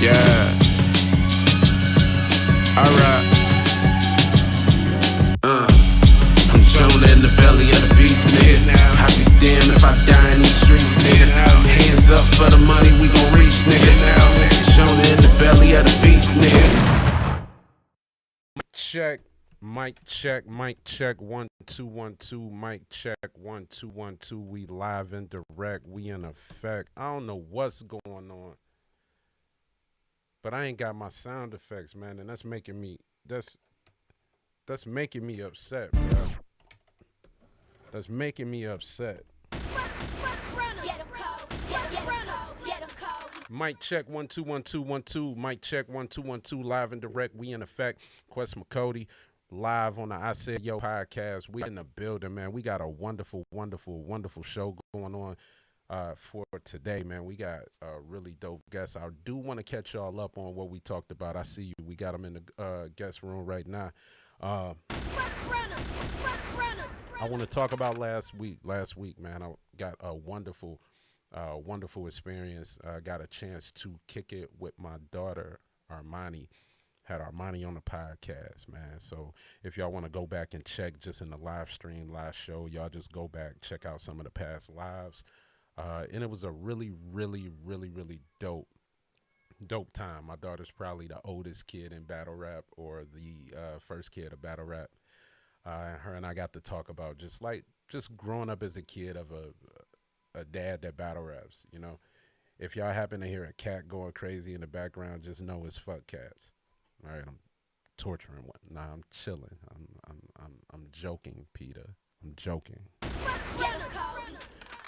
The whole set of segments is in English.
Yeah. Alright. I'm Jonah in the belly of the beast, nigga. I be damned if I die in these streets, nigga. Hands up for the money, we gon' reach, nigga. Jonah in the belly of the beast, nigga. Check, mic check, mic check, 1 2 1 2, mic check, 1 2 1 2. We live and direct, we in effect. I don't know what's going on, but I ain't got my sound effects, man, and that's making me upset, bro. That's making me upset. Mic check, 1 2 1 2 1 2. Mic check, 1 2 1 2. Live and direct. We in effect. Quest McCody live on the I Said Yo podcast. We in the building, man. We got a wonderful, wonderful, wonderful show going on for today, man. We got a really dope guest. I do want to catch y'all up on what we talked about. I see you. We got them in the guest room right now. I want to talk about last week. Last week, man, I got a wonderful experience. Got a chance to kick it with my daughter, Armani. Had Armani on the podcast, man. So if y'all want to go back and check just in the live stream, live show, y'all just go back, check out some of the past lives. And it was a really, really, really, really dope time. My daughter's probably the oldest kid in battle rap, or the first kid of battle rap. Her and I got to talk about just growing up as a kid of a dad that battle raps. You know, if y'all happen to hear a cat going crazy in the background, just know it's fuck cats. All right, I'm torturing one. Nah, I'm chilling. I'm joking, Peter. I'm joking.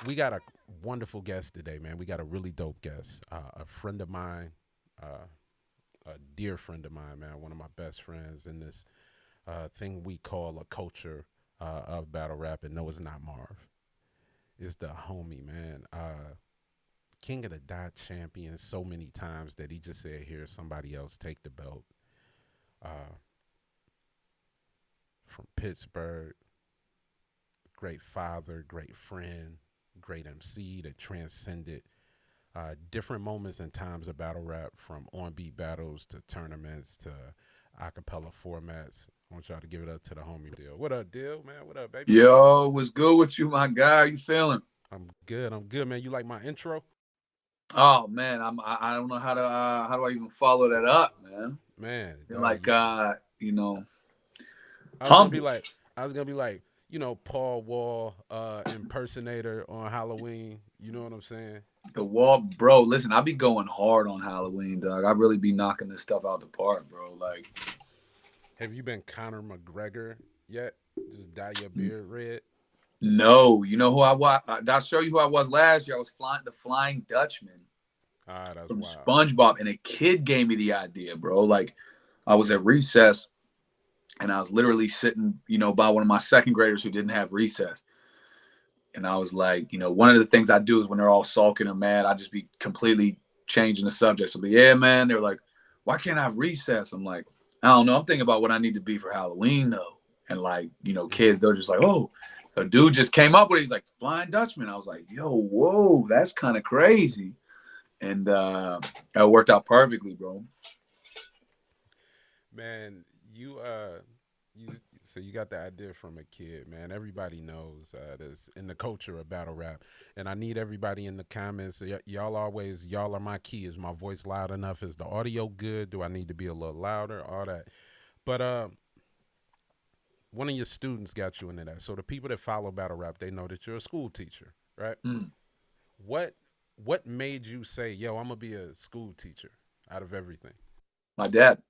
We got a wonderful guest today, man. We got a really dope guest. A friend of mine, a dear friend of mine, man. One of my best friends in this thing we call a culture of battle rap. And no, it's not Marv. It's the homie, man. King of the Dot champion so many times that he just said, here, somebody else take the belt. From Pittsburgh, great father, great friend, great MC that transcended different moments and times of battle rap, from on-beat battles to tournaments to acapella formats. I want y'all to give it up to the homie Dill. What up, Dill, man? What up, baby? Yo, what's good with you, my guy? How you feeling? I'm good, man. You like my intro? Oh man, I don't know how do I even follow that up, man. Man, like you know, I was gonna be like, you know, Paul Wall impersonator on Halloween. You know what I'm saying? The Wall, bro. Listen, I be going hard on Halloween, dog. I really be knocking this stuff out the park, bro. Like, have you been Conor McGregor yet? Just dye your beard red? No, you know who I was? I'll show you who I was last year. I was the Flying Dutchman from wild. SpongeBob, and a kid gave me the idea, bro. Like, I was at recess, and I was literally sitting, you know, by one of my second graders who didn't have recess. And I was like, you know, one of the things I do is when they're all sulking or mad, I just be completely changing the subject. So, yeah, man, they're like, why can't I have recess? I'm like, I don't know. I'm thinking about what I need to be for Halloween, though. And, like, you know, kids, they're just like, oh. So dude just came up with it. He's like, Flying Dutchman. I was like, yo, whoa, that's kind of crazy. And it worked out perfectly, bro. Man, so you got the idea from a kid, man. Everybody knows this in the culture of battle rap. And I need everybody in the comments. Y'all are my key. Is my voice loud enough? Is the audio good? Do I need to be a little louder? All that. But one of your students got you into that. So the people that follow battle rap, they know that you're a school teacher, right? Mm. What made you say, yo, I'm gonna be a school teacher out of everything? My dad.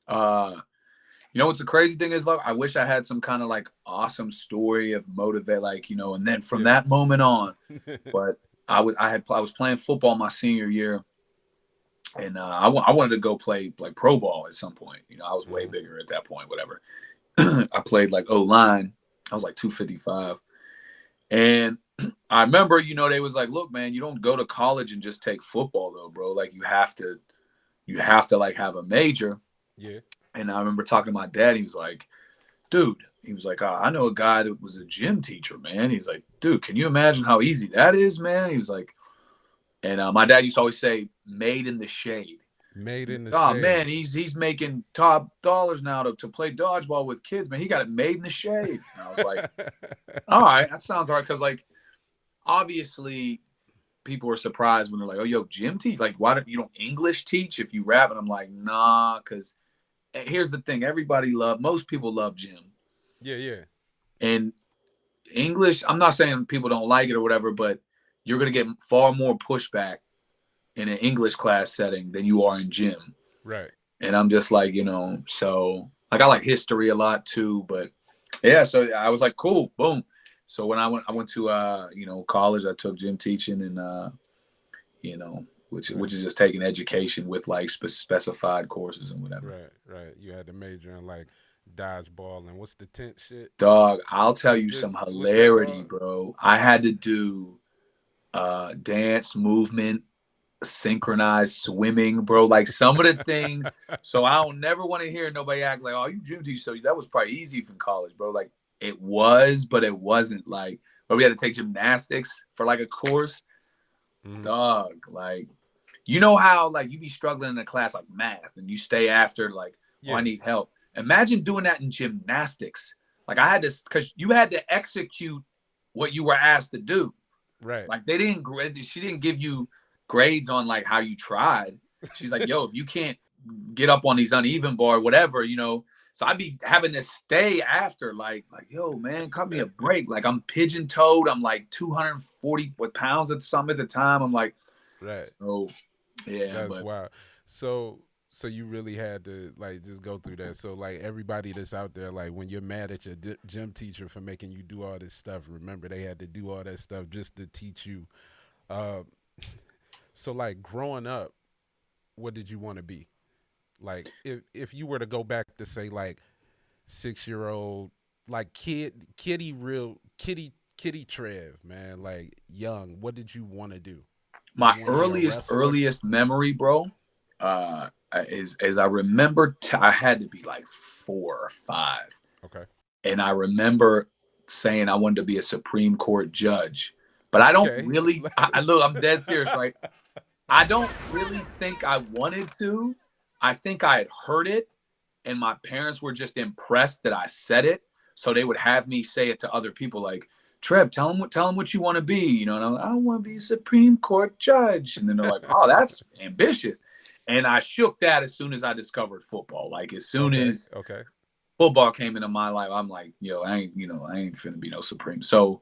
You know what's the crazy thing is, like, I wish I had some kind of like awesome story of motivate, like, you know, and then from that moment on, but I was playing football my senior year, and I wanted to go play like pro ball at some point. You know, I was way bigger at that point, whatever. I played like O-line. I was like 255. And I remember, you know, they was like, look, man, you don't go to college and just take football though, bro. Like you have to like have a major. Yeah. And I remember talking to my dad. He was like, dude, I know a guy that was a gym teacher, man. He's like, dude, can you imagine how easy that is, man? He was like, and my dad used to always say, made in the shade. Made in the Oh man, shade. he's making top dollars now to play dodgeball with kids. Man, he got it made in the shade. And I was like, all right, that sounds hard because like obviously people were surprised when they're like, oh yo, gym teach? Like why don't you don't English teach if you rap? And I'm like, nah, because here's the thing: most people love gym, Yeah, yeah. and English. I'm not saying people don't like it or whatever, but you're gonna get far more pushback in an English class setting than you are in gym. Right. And I'm just like, so like I like history a lot too, but yeah, so I was like, cool, boom. So when I went to college, I took gym teaching and which Right. is just taking education with like specified courses and whatever. Right. Right. You had to major in like dodgeball and what's the tent shit? Dog, I'll tell What's you some this? What's that hilarity, called? bro. I had to do dance movement, synchronized swimming, bro. Like some of the things. So I don't never want to hear nobody act like, "Oh, you gym teacher." So that was probably easy from college, bro. Like it was, but it wasn't like. But we had to take gymnastics for like a course, Mm-hmm. dog. Like you know how like you be struggling in a class like math, and you stay after like, "Oh, I Yeah. need help." Imagine doing that in gymnastics. Like I had to, because you had to execute what you were asked to do. Right. Like she didn't give you grades on like how you tried. She's like, yo, if you can't get up on these uneven bar, whatever. So I'd be having to stay after, like, yo, man, cut me a break. Like I'm pigeon toed. I'm like 240 pounds at something at the time. I'm like, Right. so yeah, That's but wild. So you really had to like just go through that. So like everybody that's out there, like when you're mad at your gym teacher for making you do all this stuff, remember they had to do all that stuff just to teach you. Uh, so like growing up, what did you want to be? Like if you were to go back to say like 6-year-old, like kitty Trev, man, like young, what did you want to do? Did my you want to be a earliest wrestler? earliest memory, bro, is I remember I had to be like 4 or 5. Okay. And I remember saying I wanted to be a Supreme Court judge. But I don't Okay. really, look, I'm dead serious, right? I don't really think I wanted to. I think I had heard it, and my parents were just impressed that I said it. So they would have me say it to other people, like, Trev, tell them what you want to be. And I'm like, I want to be a Supreme Court judge. And then they're like, oh, that's ambitious. And I shook that as soon as I discovered football. Like, as soon Okay. as Okay. football came into my life, I'm like, yo, I ain't finna be no Supreme. So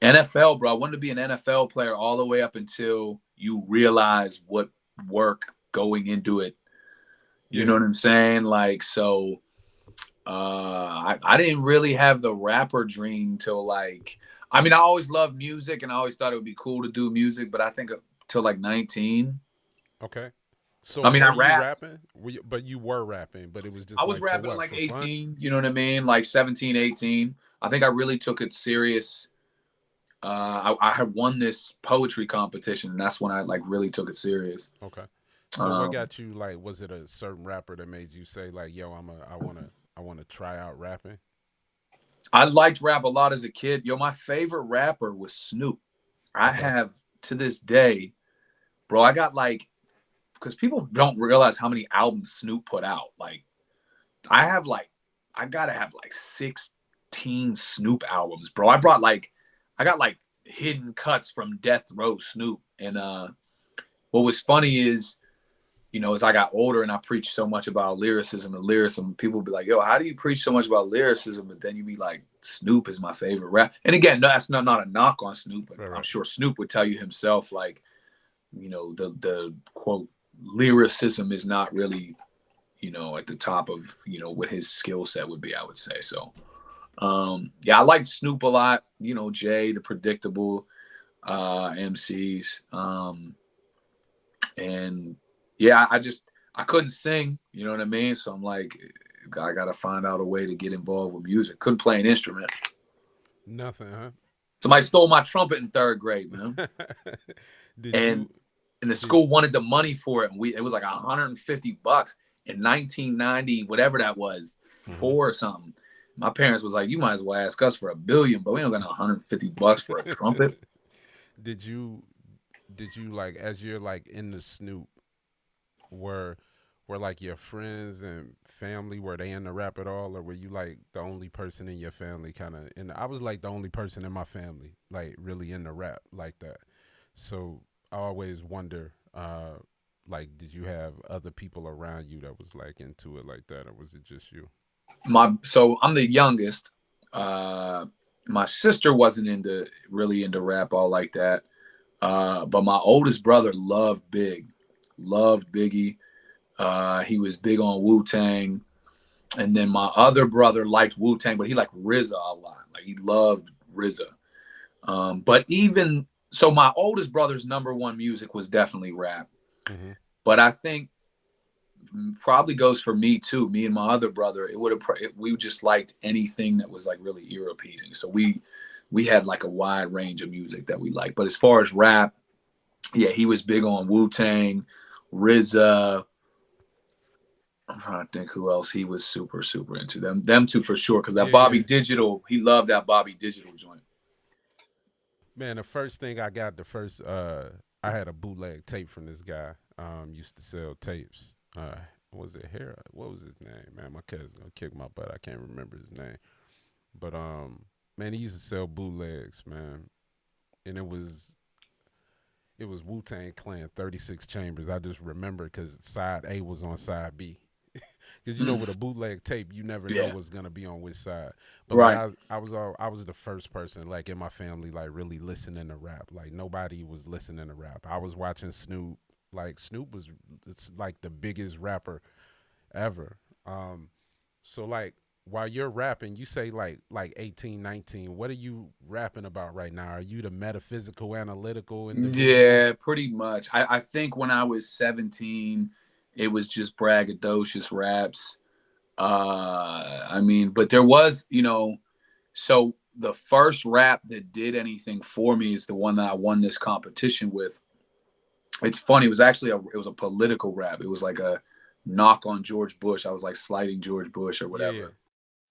NFL, bro, I wanted to be an NFL player all the way up until you realize what work going into it. You know Yeah. what I'm saying? Like, so I didn't really have the rapper dream till like, I mean, I always loved music and I always thought it would be cool to do music, but I think till like 19. Okay. So I mean, were I you rapped. rapping? But you were rapping, but it was I just was like for rapping at what? like For fun? 18, you know what I mean? Like 17, 18. I think I really took it serious. I had won this poetry competition, and that's when I like really took it serious. Okay. So what Um, got you like? Was it a certain rapper that made you say like, "Yo, I wanna try out rapping"? I liked rap a lot as a kid. Yo, my favorite rapper was Snoop. I Okay. have to this day, bro. I got like, because people don't realize how many albums Snoop put out. Like, I have like, I gotta have like 16 Snoop albums, bro. I got like hidden cuts from Death Row Snoop. And what was funny is, as I got older and I preached so much about lyricism and lyricism, people would be like, yo, how do you preach so much about lyricism? But then you be like, Snoop is my favorite rap. And again, no, that's not a knock on Snoop, but Right. I'm Right. sure Snoop would tell you himself, like, the quote, lyricism is not really, at the top of, what his skill set would be, I would say. So, yeah, I liked Snoop a lot, Jay, the predictable MCs. And yeah, I couldn't sing, you know what I mean? So I'm like, I gotta find out a way to get involved with music. Couldn't play an instrument. Nothing, huh? Somebody stole my trumpet in 3rd grade, man. Did And you? the Did school wanted the money for it. And it was like $150 in 1990, whatever that was, hmm 4 or something. My parents was like, you might as well ask us for $1 billion, but we don't got $150 for a trumpet. did you? Did you like as you're like in the Snoop? Were were like your friends and family, were they into rap at all, or were you like the only person in your family kind of? And I was like the only person in my family like really into rap like that. So I always wonder, like, did you have other people around you that was like into it like that, or was it just you? So I'm the youngest. Uh, my sister wasn't really into rap all like that. But my oldest brother loved Biggie. He was big on Wu Tang, and then my other brother liked Wu Tang, but he liked RZA a lot. Like he loved RZA. But even so, my oldest brother's number one music was definitely rap. Mm-hmm. But I think probably goes for me too. Me and my other brother, we just liked anything that was like really ear appeasing. So we had like a wide range of music that we liked. But as far as rap, yeah, he was big on Wu Tang, RZA. I'm trying to think who else he was super into. Them two for sure. Because that Yeah, yeah. Bobby Digital, he loved that Bobby Digital joint. Man, the first thing I got, I had a bootleg tape from this guy. Used to sell tapes. Was it here? What was his name? Man, my cousin gonna kick my butt. I can't remember his name. But man, he used to sell bootlegs, man, and it was Wu Tang Clan, 36 Chambers. I just remember because side A was on side B. Because you know, with a bootleg tape, you never know Yeah. what's gonna be on which side. But like Right. I was the first person like in my family like really listening to rap. Like nobody was listening to rap. I was watching Snoop. Like Snoop was it's like the biggest rapper ever. So like while you're rapping, you say like 18, 19. What are you rapping about right now? Are you the metaphysical, analytical individual? Yeah, pretty much. I think when I was 17, it was just braggadocious raps. I mean, but there was, so the first rap that did anything for me is the one that I won this competition with. It's funny. It was actually it was a political rap. It was like a knock on George Bush. I was like slighting George Bush or Yeah, yeah, whatever.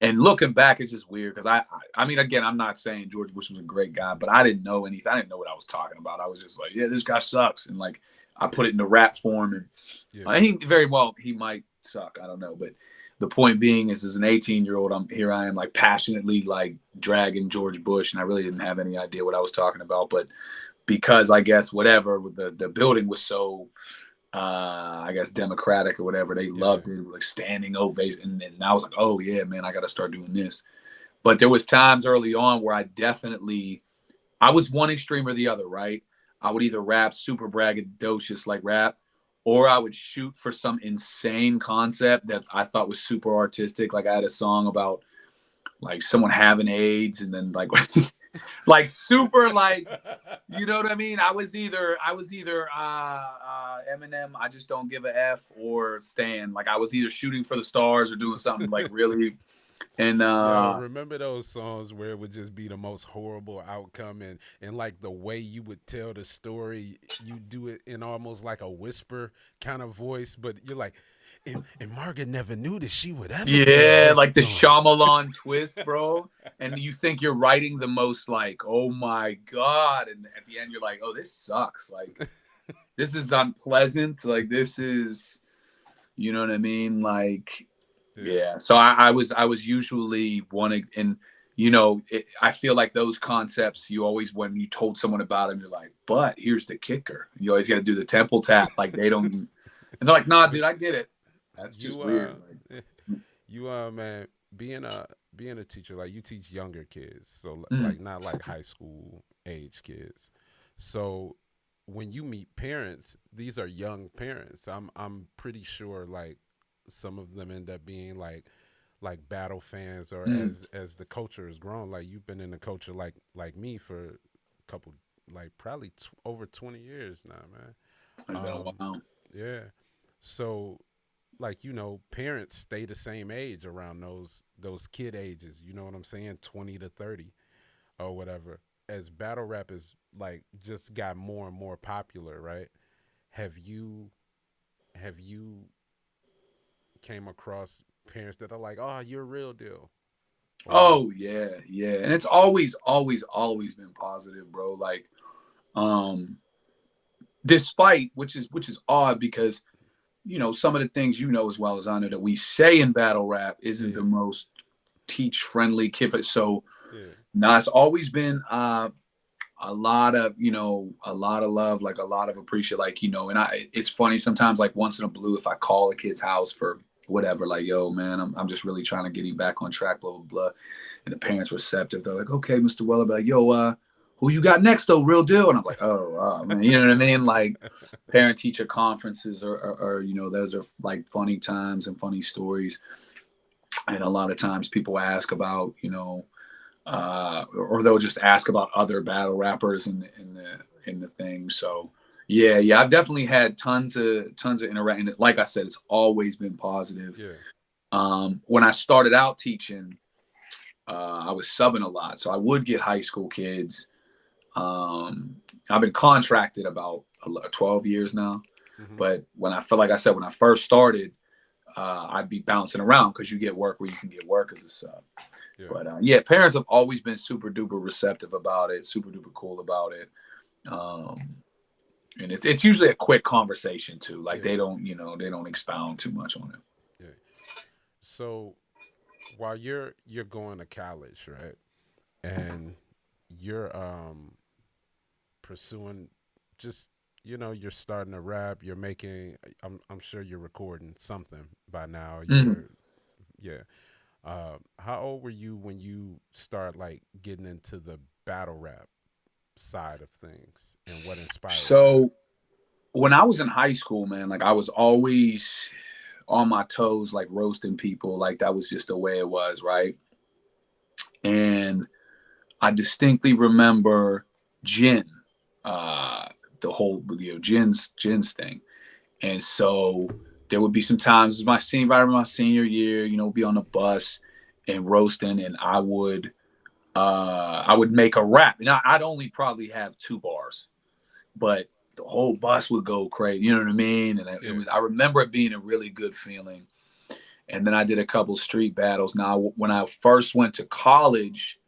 And looking back, it's just weird because I mean, again, I'm not saying George Bush was a great guy, but I didn't know anything. I didn't know what I was talking about. I was just like, yeah, this guy sucks, and like I put it into rap form, and yeah, he very well he might suck. I don't know, but the point being is, as an 18-year-old, I am like passionately like dragging George Bush, and I really didn't have any idea what I was talking about, but because I guess whatever the building was so I guess democratic or whatever. They yeah, loved it, like standing ovation. And I was like, oh yeah, man, I got to start doing this. But there was times early on where I was one extreme or the other, right? I would either rap super braggadocious like rap, or I would shoot for some insane concept that I thought was super artistic. Like I had a song about like someone having AIDS, and then like like super like you know what I mean? I was either Eminem, I just don't give a F, or Stan. Like I was either shooting for the stars or doing something like really. And Yo, remember those songs where it would just be the most horrible outcome, and like the way you would tell the story, you do it in almost like a whisper kind of voice, but you're like, and Margaret never knew that she would ever be a yeah, like the victim. Shyamalan twist, bro. And you think you're writing the most like, oh my god, and at the end you're like, oh, this sucks. Like this is unpleasant. Like this is, you know what I mean? Like Yeah, yeah, so I was usually one, and I feel like those concepts you always when you told someone about them, you're like, but here's the kicker. You always got to do the temple tap, like they don't, and they're like, nah, but dude, I get it. That's just you weird. Like, you man, being a teacher, like you teach younger kids, so mm, like not like high school age kids. So when you meet parents, these are young parents. I'm pretty sure like some of them end up being like battle fans, or mm, as the culture has grown. Like you've been in the culture like me for a couple, like probably over 20 years now, man. it's been a Um, while. yeah. So like parents stay the same age around those kid ages, you know what I'm saying, 20 to 30 or whatever. As battle rap is like just got more and more popular, right? Have you have you came across parents that are like, oh, you're a real deal, or Oh yeah, yeah, and it's always been positive, bro. Um, despite which is odd because some of the things as well as I know that we say in battle rap isn't the Yeah, most teach friendly kid. So yeah, now it's always been a lot of love, like a lot of appreciation, like and it's funny sometimes, like once in a blue, if I call a kid's house for whatever, like, yo man, I'm just really trying to get him back on track, blah blah blah, and the parents receptive, they're like, okay, Mr. Weller, like, yo, who you got next though, real deal? And I'm like, oh man, you know what I mean? Like parent teacher conferences are those are like funny times and funny stories, and a lot of times people ask about or they'll just ask about other battle rappers in the thing. So yeah, I've definitely had tons of interaction. Like I said, it's always been positive. yeah. When I started out teaching, I was subbing a lot, so I would get high school kids. I've been contracted about 12 years now, Mm-hmm. but when I felt like I said when I first started, I'd be bouncing around because you get work where you can get work as a sub. Yeah, But yeah, parents have always been super duper receptive about it, super duper cool about it. Um, and it's usually a quick conversation too. Like yeah, they don't expound too much on it. yeah. So while you're going to college, right, and you're pursuing just you're starting to rap, you're making, I'm sure you're recording something by now. Mhm. Yeah. How old were you when you start like getting into the battle rap side of things, and what inspired that? So when I was in high school, man, like I was always on my toes, like roasting people. Like that was just the way it was, right? And I distinctly remember Jin, uh, the whole Jin's thing. And so there would be some times, it was right around my senior year, be on the bus and roasting, and I would make a rap, and I'd only probably have 2 bars, but the whole bus would go crazy. You know what I mean? And it Yeah. was. I remember it being a really good feeling. And then I did a couple street battles. Now, when I first went to college,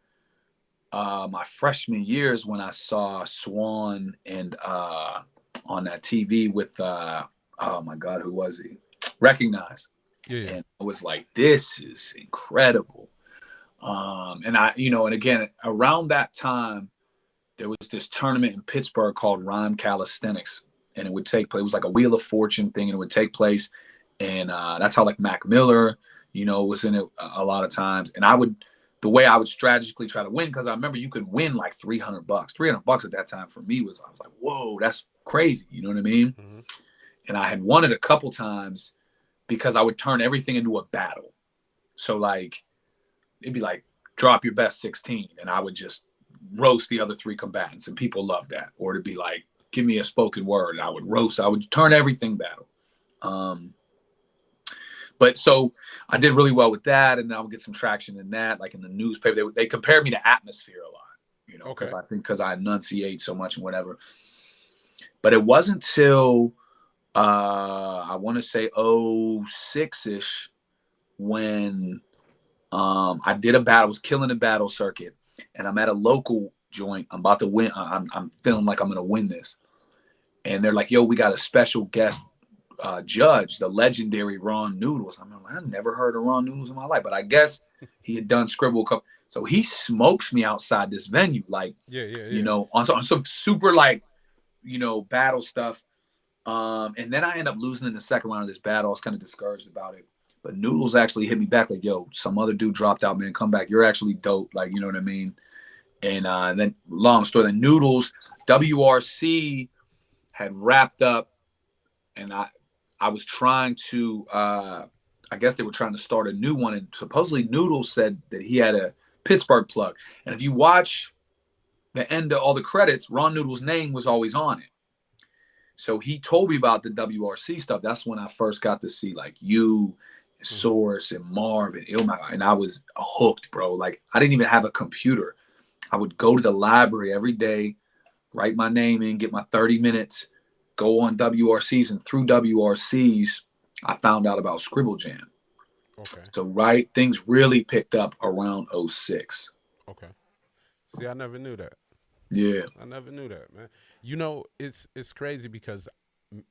my freshman year is when I saw Swan and on that TV with oh my God, who was he? Recognize. Yeah, yeah. And I was like, this is incredible. And and again, around that time, there was this tournament in Pittsburgh called Rhyme Calisthenics, and it would take place. It was like a Wheel of Fortune thing, and it would take place, and that's how like Mac Miller, was in it a lot of times. And the way I would strategically try to win, because I remember you could win like $300. $300 at that time for me I was like, whoa, that's crazy. You know what I mean? Mm-hmm. And I had won it a couple times because I would turn everything into a battle. So like it'd be like drop your best 16, and I would just roast the other 3 combatants, and people loved that. Or to be like, give me a spoken word, and I would turn everything battle. But so I did really well with that, and I would get some traction in that, like in the newspaper. They compared me to Atmosphere a lot, because Okay. I think because I enunciate so much and whatever. But it wasn't till I want to say '06 ish when I did a battle. I was killing the battle circuit, and I'm at a local joint. I'm about to win. I'm feeling like I'm gonna win this, and they're like, "Yo, we got a special guest judge, the legendary Ron Noodles." I'm like, I never heard of Ron Noodles in my life, but I guess he had done Scribble Cup. So he smokes me outside this venue, like, Yeah, yeah, yeah. on some super like, battle stuff. And then I end up losing in the second round of this battle. I was kind of discouraged about it. But Noodles actually hit me back like, yo, some other dude dropped out, man. Come back. You're actually dope. Like, you know what I mean? And then long story, the Noodles, WRC had wrapped up, and I was trying to I guess they were trying to start a new one, and supposedly Noodles said that he had a Pittsburgh plug. And if you watch the end of all the credits, Ron Noodles' name was always on it. So he told me about the WRC stuff. That's when I first got to see like you, Mm-hmm. Source, and Marv and Ilmac, and I was hooked, bro. Like I didn't even have a computer. I would go to the library every day, write my name in, get my 30 minutes, go on WRCs, and through WRCs, I found out about Scribble Jam. Okay. So things really picked up around '06. Okay. See, I never knew that. Yeah. I never knew that, man. It's crazy because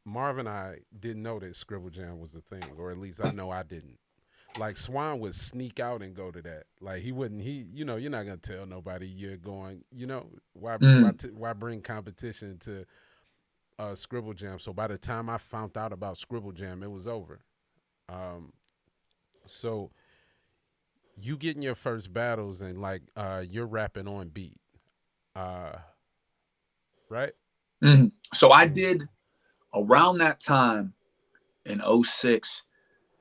Marv and I didn't know that Scribble Jam was a thing, or at least I know I didn't. Like Swan would sneak out and go to that. Like he wouldn't. You're not gonna tell nobody you're going. Mm. Why bring competition to Scribble Jam? So by the time I found out about Scribble Jam, it was over. Um, so you getting your first battles and like you're rapping on beat, uh, right? So I did around that time in '06.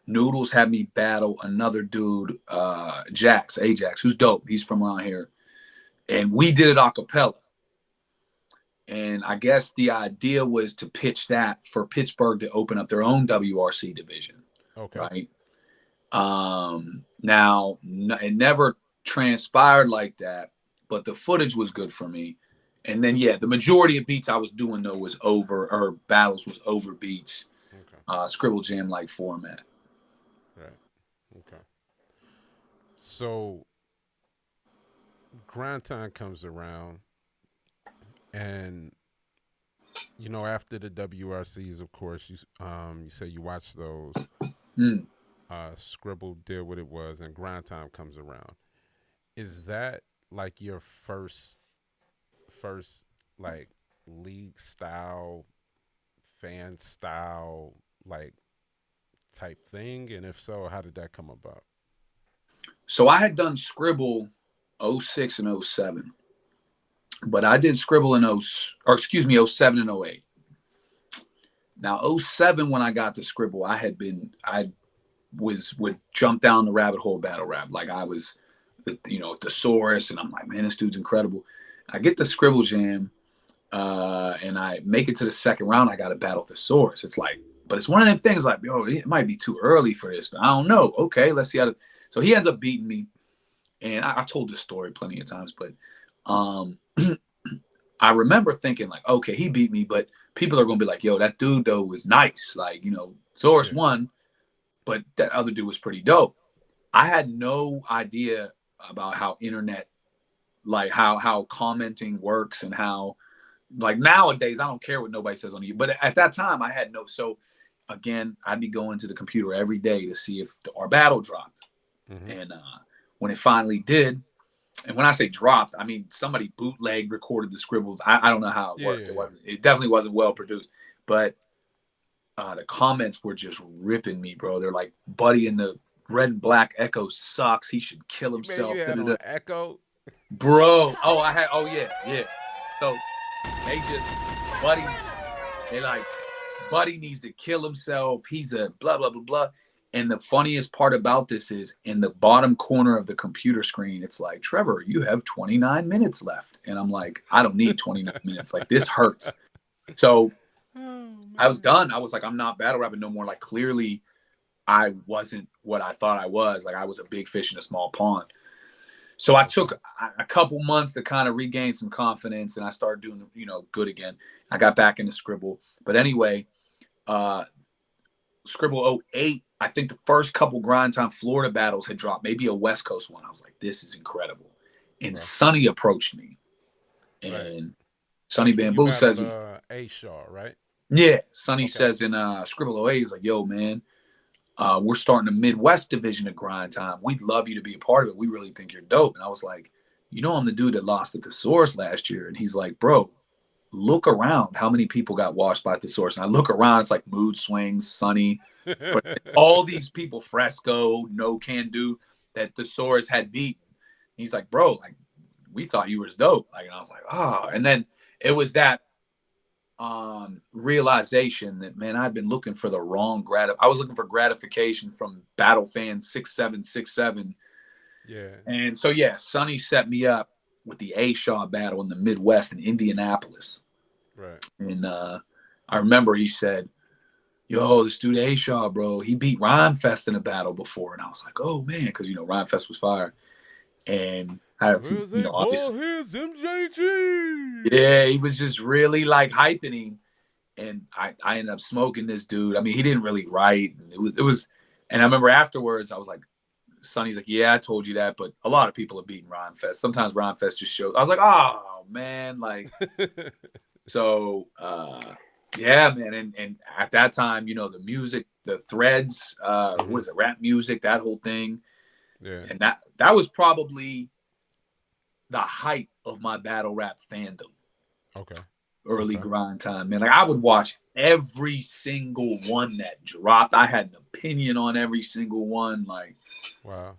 Noodles had me battle another dude, Ajax, who's dope. He's from around here. And we did it a cappella. And I guess the idea was to pitch that for Pittsburgh to open up their own WRC division. Okay. Right. Now, it never transpired like that, but the footage was good for me. And then, yeah, the majority of beats I was doing, though, battles was over beats, Okay. Scribble Jam like format. Right. Okay. So grind time comes around, and after the WRCs, of course, you say you watch those. Mm. Scribble did what it was, and grind time comes around. Is that like your first like league style, fan style like type thing? And if so, how did that come about? So I had done Scribble '06 and '07, but I did Scribble in '07 and '08. Now '07, when I got to Scribble, would jump down the rabbit hole battle rap. Like I was, thesaurus, and I'm like, man, this dude's incredible. I get the Scribble Jam, and I make it to the second round. I got to battle thesaurus. It's like, but it's one of them things like, yo, it might be too early for this, but I don't know. Okay, let's see how. So he ends up beating me, and I've told this story plenty of times, but I remember thinking like, okay, he beat me, but people are gonna be like, yo, that dude though was nice. Like, Source won, but that other dude was pretty dope. I had no idea about how internet, like how commenting works and how, like nowadays, I don't care what nobody says on you. But at that time, I had no. So again, I'd be going to the computer every day to see if our battle dropped. Mm-hmm. And when it finally did, and when I say dropped, I mean somebody bootleg recorded the scribbles. I don't know how it worked. It definitely wasn't well produced. But the comments were just ripping me, bro. They're like, "Buddy in the red and black Echo sucks. He should kill himself." You had on Echo, bro. Oh yeah. So they just Buddy. They like Buddy needs to kill himself. He's a blah blah blah blah. And the funniest part about this is in the bottom corner of the computer screen, it's like, Trevor, you have 29 minutes left. And I'm like, I don't need 29 minutes. Like, this hurts. So I was done. I was like, I'm not battle rapping no more. Like, clearly I wasn't what I thought I was. Like, I was a big fish in a small pond. So I took a couple months to kind of regain some confidence, and I started doing, good again. I got back into Scribble. But anyway, Scribble 08, I think the first couple grind time Florida battles had dropped, maybe a West Coast one. I was like, this is incredible. And Sonny approached me. And Sonny Bamboo says, A Shaw, right? Yeah. Sonny says in Scribble 08, he's like, yo, man, we're starting a Midwest division of grind time. We'd love you to be a part of it. We really think you're dope. And I was like, I'm the dude that lost at the Source last year. And he's like, bro, look around how many people got washed by the Source. And I look around, it's like Mood Swings, Sonny, all these people, Fresco, No Can Do, that the Source had beaten. He's like, bro, like we thought you were dope. Like, and I was like, oh. And then it was that realization that, man, I've been looking for the wrong I was looking for gratification from Battle Fan 6767. Yeah. And so, Sonny set me up with the A Shaw battle in the Midwest in Indianapolis. Right. And I remember he said, yo, this dude A Shaw, bro, he beat Rhyme Fest in a battle before. And I was like, oh, man, because, Rhyme Fest was fire. And I have, yeah, he was just really like hyping him. And I ended up smoking this dude. I mean, he didn't really write. And it was, and I remember afterwards, I was like, Sonny's like, yeah, I told you that, but a lot of people have beaten Rhyme Fest. Sometimes Rhyme Fest just shows. I was like, oh man, like, so Yeah, man. And at that time, you know, the music, the threads, what Hmm. is it, rap music, that whole thing. Yeah. And that was probably the height of my battle rap fandom, Okay. early Okay. grind time, man. Like I would watch every single one that dropped. I had an opinion on every single one. Like, Wow.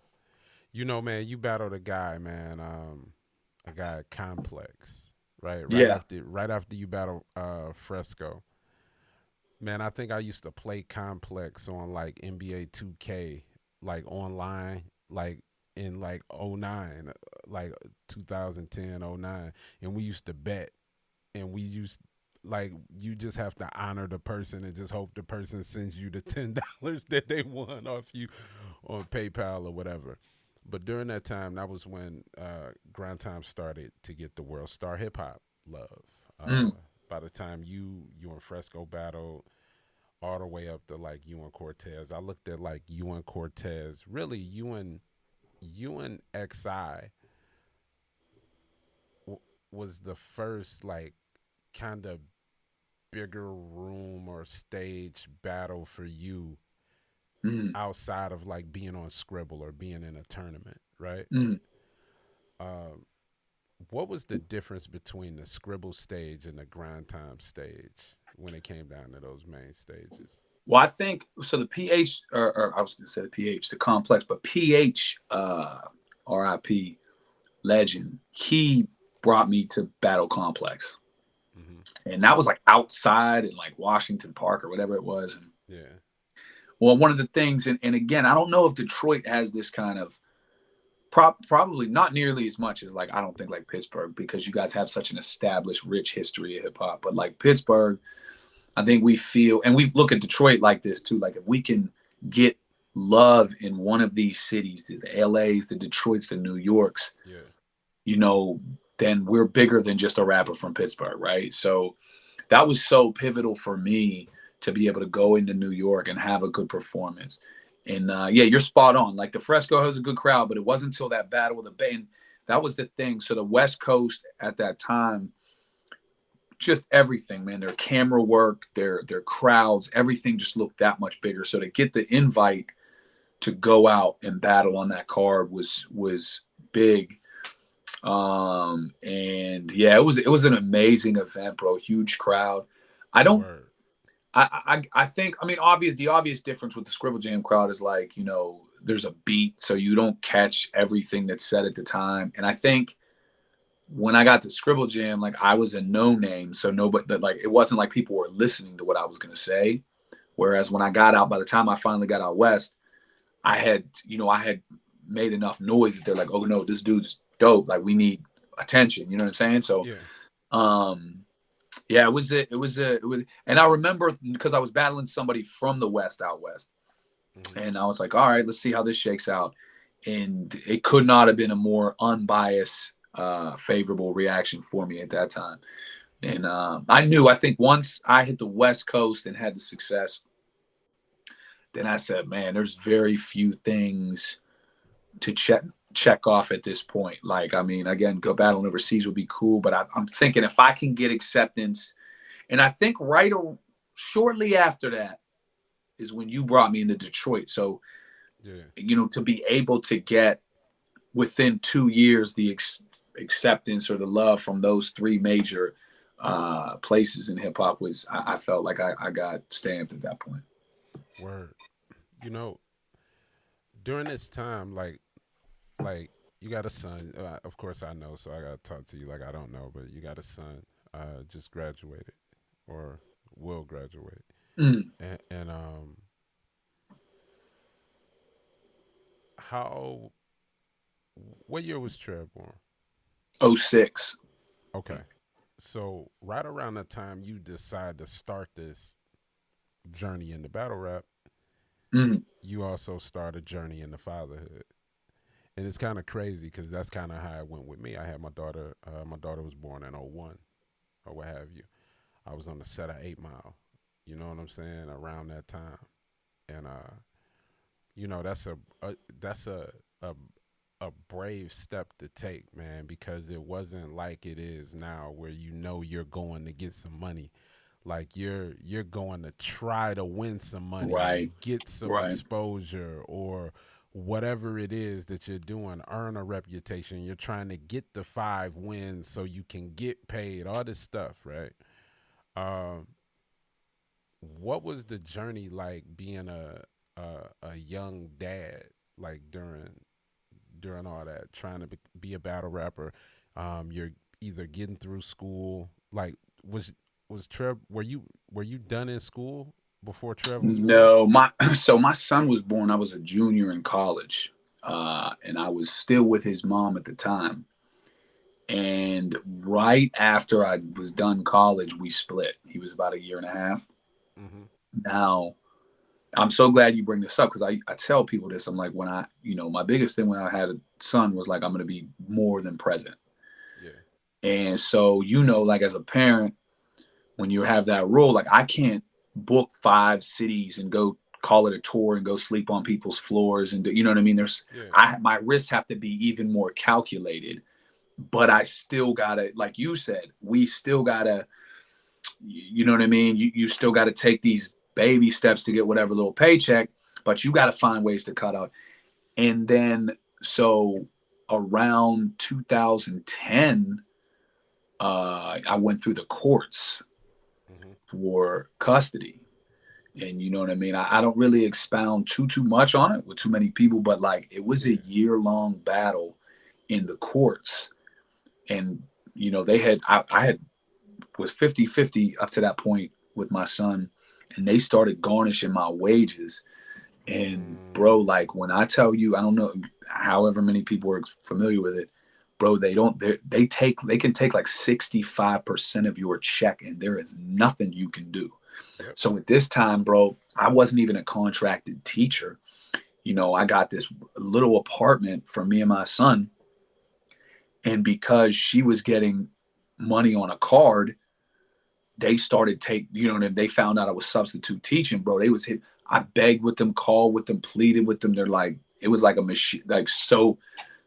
You know, man, you battled a guy, man, a guy at Complex, right? yeah. Right after you battled Fresco. Man, I think I used to play Complex on like NBA 2K, like online, like in like '09, like 2010, '09, and we used to bet, and we used like you just have to honor the person and just hope the person sends you the $10 that they won off you on PayPal or whatever. But during that time, that was when Grind Time started to get the World Star Hip Hop love. Mm. By the time you and Fresco battled, all the way up to like you and Cortez, I looked at like you and Cortez. Really, you and XI was the first like kind of bigger room or stage battle for you Mm. outside of like being on Scribble or being in a tournament, right? Mm. Um, what was the difference between the Scribble stage and the Grind Time stage when it came down to those main stages? Well, I think so. The PH, or I was going to say the PH, the complex, but PH, RIP legend, he brought me to Battle Complex. Mm-hmm. And that was like outside in like Washington Park or whatever it was. And Yeah. well, one of the things, and again, I don't know if Detroit has this kind of probably not nearly as much as like I don't think like Pittsburgh because you guys have such an established, rich history of hip hop. But like Pittsburgh, I think we feel, and we look at Detroit like this too. Like if we can get love in one of these cities, the LAs, the Detroits, the New Yorks, Yeah. you know, then we're bigger than just a rapper from Pittsburgh, right? So that was so pivotal for me to be able to go into New York and have a good performance. And yeah, you're spot on. Like the Fresco has a good crowd, but it wasn't until that battle with the band that was the thing. So the West Coast at that time, just everything, man. Their camera work, their crowds, everything just looked that much bigger. So to get the invite to go out and battle on that card was big. And yeah, it was an amazing event, bro. Huge crowd. I don't Word. I think I mean the obvious difference with the Scribble Jam crowd is like, you know, there's a beat, so you don't catch everything that's said at the time. And I think when I got to Scribble Jam, like I was a no name, so nobody that like it wasn't like people were listening to what I was gonna say. Whereas when I got out, by the time I finally got out west, I had made enough noise that they're like, oh no, this dude's dope. Like we need attention. You know what I'm saying? So Yeah. um yeah, it was, and I remember because I was battling somebody from the West out West, Mm-hmm. and I was like, all right, let's see how this shakes out. And it could not have been a more unbiased, favorable reaction for me at that time. And I think once I hit the West Coast and had the success, then I said, man, there's very few things to check off at this point. Like, I mean, again, go battling overseas would be cool, but I'm thinking if I can get acceptance, and I think shortly after that is when you brought me into Detroit. So, Yeah. you know, to be able to get within 2 years the acceptance or the love from those three major places in hip hop was, I felt like I got stamped at that point. Word. You know, during this time, like you got a son. Of course, I know, so I gotta talk to you like I don't know, but you got a son. Just graduated or will graduate, Mm. and how? What year was Trev born? '06. Okay, so right around the time you decide to start this journey into battle rap, Mm. you also start a journey into fatherhood. And it's kind of crazy because that's kind of how it went with me. I had my daughter. My daughter was born in '01 or what have you. I was on the set of 8 Mile. You know what I'm saying? Around that time, and that's a a brave step to take, man, because it wasn't like it is now, where you're going to get some money. Like you're going to try to win some money or Right. get some Right. exposure or whatever it is that you're doing, earn a reputation. You're trying to get the 5 wins so you can get paid, all this stuff, right? Um, what was the journey like being a young dad, like during all that, trying to be a battle rapper? You're either getting through school, like was Trev? Were you done in school before Trev was born? No, my so my son was born. I was a junior in college, and I was still with his mom at the time. And right after I was done college, we split. He was about a year and a half. Mm-hmm. Now, I'm so glad you bring this up because I tell people this. I'm like, when my biggest thing when I had a son was like, I'm going to be more than present. Yeah. And so, like as a parent, when you have that rule, like I can't book 5 cities and go call it a tour and go sleep on people's floors. And you know what I mean? Yeah. My risks have to be even more calculated, but I still gotta, like you said, we still gotta, you know what I mean? You still gotta take these baby steps to get whatever little paycheck, but you gotta find ways to cut out. And then, so around 2010, I went through the courts Mm-hmm. for custody. And you know what I mean? I don't really expound too much on it with too many people, but like it was a Yeah. year-long battle in the courts. And they had I had was 50-50 up to that point with my son, and they started garnishing my wages. And bro, Mm, like when I tell you, I don't know however many people are familiar with it, bro, they can take like 65% of your check, and there is nothing you can do. yep. So at this time, bro, I wasn't even a contracted teacher. I got this little apartment for me and my son, and because she was getting money on a card, they started they found out I was substitute teaching, bro. They was hit. I begged with them, called with them, pleaded with them. They're like, it was like a machine. Like, so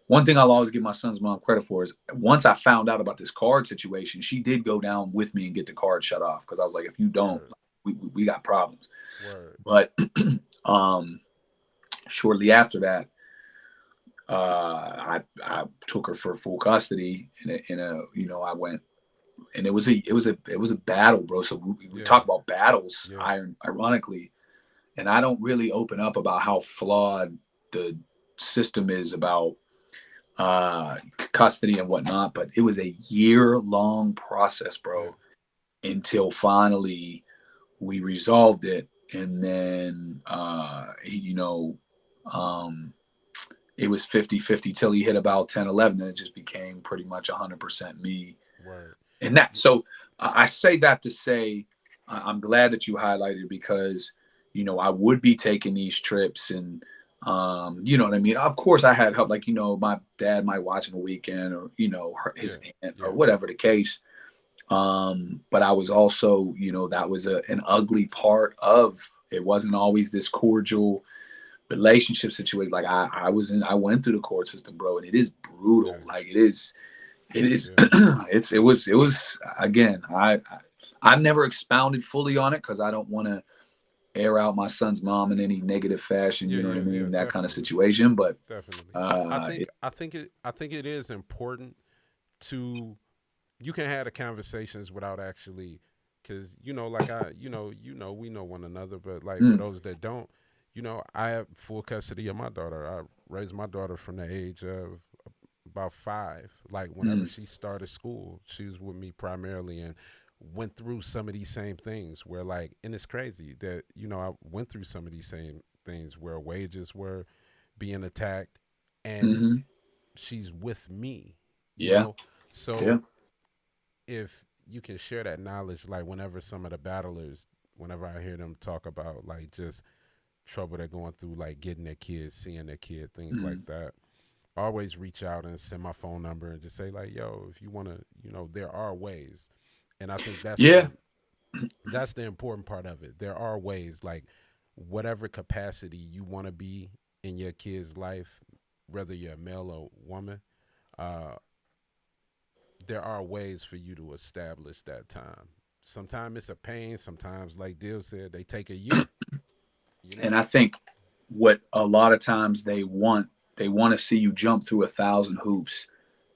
one thing I'll always give my son's mom credit for is once I found out about this card situation, she did go down with me and get the card shut off. Cause I was like, if you don't, Word. we got problems. Word. But um, shortly after that, I took her for full custody I went, and it was a battle, bro. So we Yeah. talk about battles, Yeah. ironically, and I don't really open up about how flawed the system is about custody and whatnot, but it was a year-long process, Yeah. bro, until finally we resolved it. And then um, it was 50-50 till he hit about 10, 11. Then it just became pretty much 100% me. Word. And that, so I say that to say, I'm glad that you highlighted it because, I would be taking these trips and, you know what I mean? Of course I had help, like, my dad might watch him a weekend or, his Yeah. aunt or Yeah. whatever the case. But I was also, that was an ugly part of, it wasn't always this cordial relationship situation. Like I went through the court system, bro, and it is brutal. Yeah. Like it is Yeah. it was again, I've never expounded fully on it because I don't want to air out my son's mom in any negative fashion, Yeah. you know what I Yeah. Yeah. mean, that kind of Definitely. situation. But Definitely. I uh think it, I think it I think it is important to you can have the conversations without actually because like we know one another, but like for mm, those that don't, I have full custody of my daughter. I raised my daughter from the age of about 5. Like whenever mm, she started school, she was with me primarily and went through some of these same things where like, and it's crazy that I went through some of these same things where wages were being attacked and mm-hmm. she's with me, you Yeah, know? yeah. So if you can share that knowledge, like whenever some of the battlers, whenever I hear them talk about like just trouble they're going through, like getting their kids, seeing their kid, things like Mm, that, I always reach out and send my phone number and just say like, yo, if you want to, there are ways. And I think yeah. that's the important part of it. There are ways, like whatever capacity you want to be in your kid's life, whether you're a male or woman, uh, there are ways for you to establish that time. sometimes it's a pain. Sometimes, like Dill said, they take a year. You And know. I think what a lot of times they want to see you jump through 1,000 hoops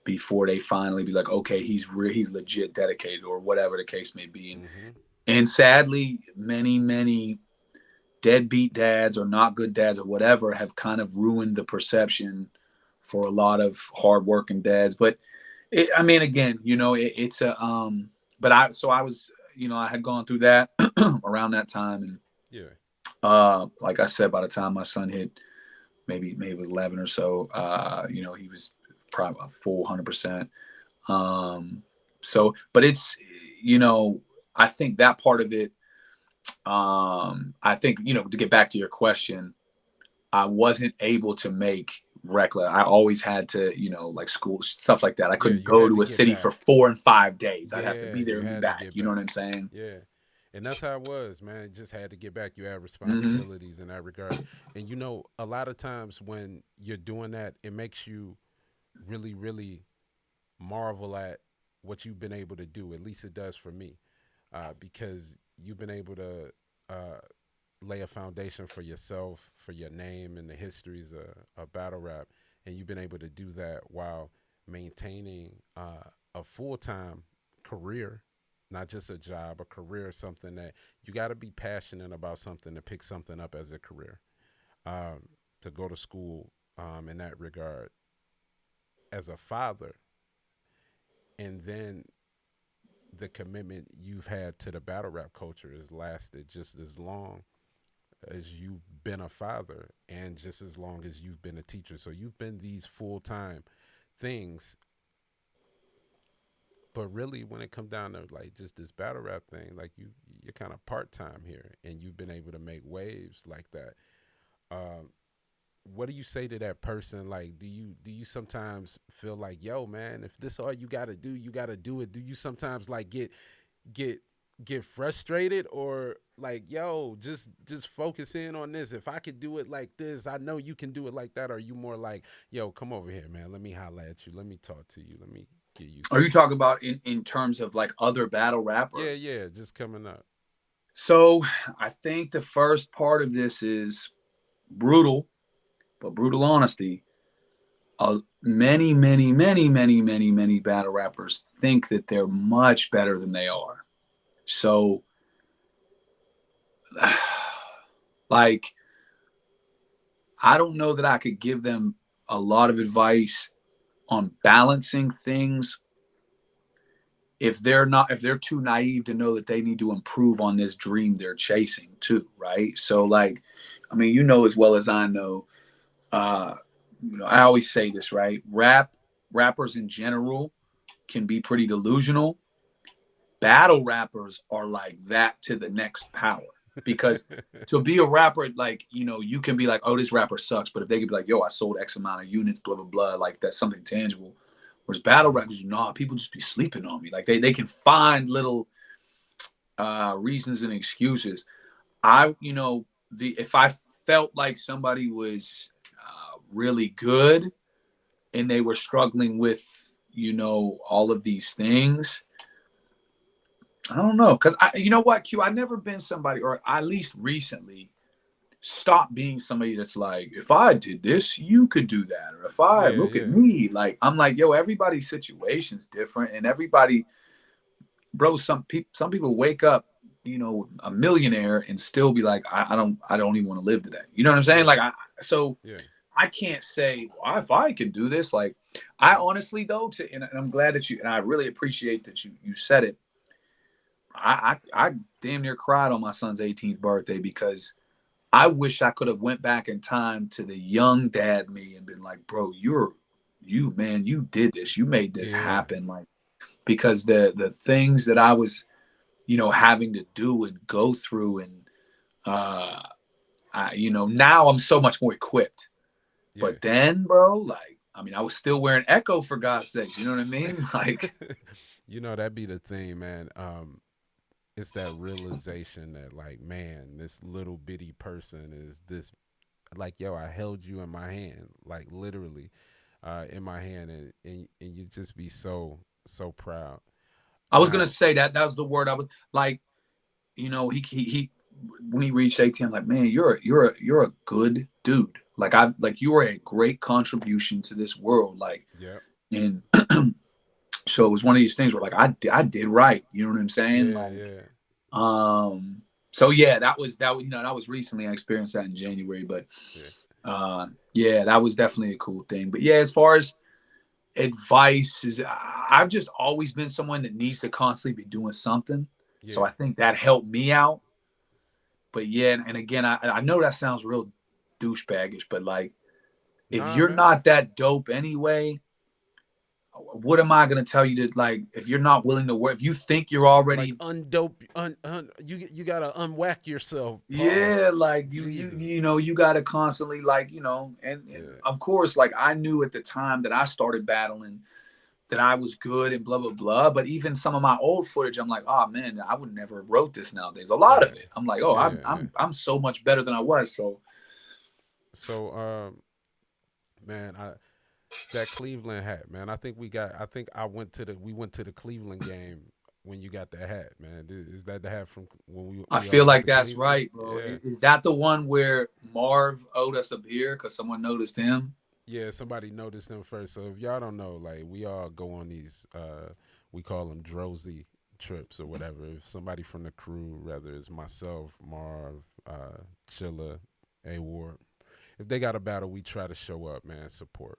before they finally be like, okay, he's legit dedicated, or whatever the case may be. Mm-hmm. And sadly, many deadbeat dads or not good dads or whatever have kind of ruined the perception for a lot of hardworking dads. But I mean, again, it's a But I was, I had gone through that around that time, and Yeah. like I said, by the time my son hit maybe it was 11 or so, he was probably a full 100%. Um, but it's, you know, I think that part of it, I think, to get back to your question, I wasn't able to make reckless. I always had to, like school stuff like that. I Yeah. couldn't You go had to to a get city for back. 4 and 5 days. I'd have to Yeah. be there You and be had to back. get You know what back. I'm saying? Yeah. And that's how it was, man. You just had to get back. You had Mm-hmm. responsibilities in that regard. And a lot of times when you're doing that, it makes you really, really marvel at what you've been able to do. At least it does for me, because you've been able to uh, lay a foundation for yourself, for your name, and the histories of battle rap, and you've been able to do that while maintaining a full time career, not just a job, a career, something that you got to be passionate about something to pick something up as a career, um, to go to school in that regard as a father, and then the commitment you've had to the battle rap culture has lasted just as long as you've been a father and just as long as you've been a teacher. So you've been these full time things. But really, when it comes down to like just this battle rap thing, like you're kind of part time here, and you've been able to make waves like that. Um, what do you say to that person? Like, do you sometimes feel like, yo, man, if this all you got to do, you got to do it? Do you sometimes like get get frustrated, or like, yo, just focus in on this? If I could do it like this, I know you can do it like that. Or are you more like, yo, come over here, man, let me holla at you, let me talk to you, let me give you Are you some. talking about in terms of like other battle Yeah, rappers? yeah, just coming up. So I think the first part of this is brutal, but brutal honesty. Many battle rappers think that they're much better than they are. So, like, I don't know that I could give them a lot of advice on balancing things if they're too naive to know that they need to improve on this dream they're chasing too, right? So, like, I mean, as well as I know, uh, I always say this, right? Rappers in general can be pretty delusional. Battle rappers are like that to the next power. Because to be a rapper, like, you can be like, oh, this rapper sucks. But if they could be like, yo, I sold X amount of units, blah, blah, blah, like that's something tangible. Whereas battle Hmm. rappers, nah, people just be sleeping on me. Like they can find little reasons and excuses. If I felt like somebody was really good and they were struggling with, all of these things, I don't know, because you know what, Q, I've never been somebody, or at least recently, stop being somebody that's like, if I did this, you could do that, or if I Yeah, look at yeah, me, like I'm like, yo, everybody's situation's different, and everybody, bro, some people wake up, a millionaire and still be like, I don't even want to live today. You know what I'm saying? yeah, So yeah. I can't say, well, if I can do this, like I honestly though, and I'm glad that and I really appreciate that you said it. I damn near cried on my son's 18th birthday because I wish I could have went back in time to the young dad me and been like, bro, man, you did this, you made this Yeah. happen, like because the things that I was, having to do and go through, and uh, now I'm so much more equipped. Yeah. But then, bro, like, I mean, I was still wearing Echo for God's sake. You know what I mean? Like, That'd be the thing, man. It's that realization that, like, man, this little bitty person is this, like, yo, I held you in my hand, like literally, in my hand, and you just be so proud. I was gonna Now, say that. That was the word I was like. He when he reached 18, I'm like, man, you're a good dude. Like you are a great contribution to this world. Like, yeah, and so it was one of these things where like I did right. You know what I'm saying? yeah, Like, yeah, so yeah, that was recently. I experienced that in January, but yeah, yeah, that was definitely a cool thing. But yeah, as far as advice is, I've just always been someone that needs to constantly be doing something. So yeah. I think that helped me out. But yeah, and again, I know that sounds real douchebaggish, but like if Nah, you're man. not that dope anyway, what am I gonna tell you to like if you're not willing to work, if you think you're Like already undope, you gotta unwhack yourself. Pause. yeah, like Jesus. you gotta constantly like, and Yeah, of course, like I knew at the time that I started battling that I was good and blah blah blah. But even some of my old footage, I'm like, oh man, I would never have wrote this nowadays. A lot of right. it, I'm like, oh, Yeah, I'm yeah, yeah. I'm I'm so much better than I was. So So, man, that Cleveland hat, man. I think we went to the Cleveland game when you got that hat, man. Is that the hat from when I we all feel went like to that's Cleveland? right, bro. Yeah. Is that the one where Marv owed us a beer because someone noticed him? Yeah, somebody noticed them first. So if y'all don't know, like we all go on these we call them Drozy trips or whatever. If somebody from the crew, whether it's myself, Marv, Chilla, A Ward, if they got a battle, we try to show up, man, support.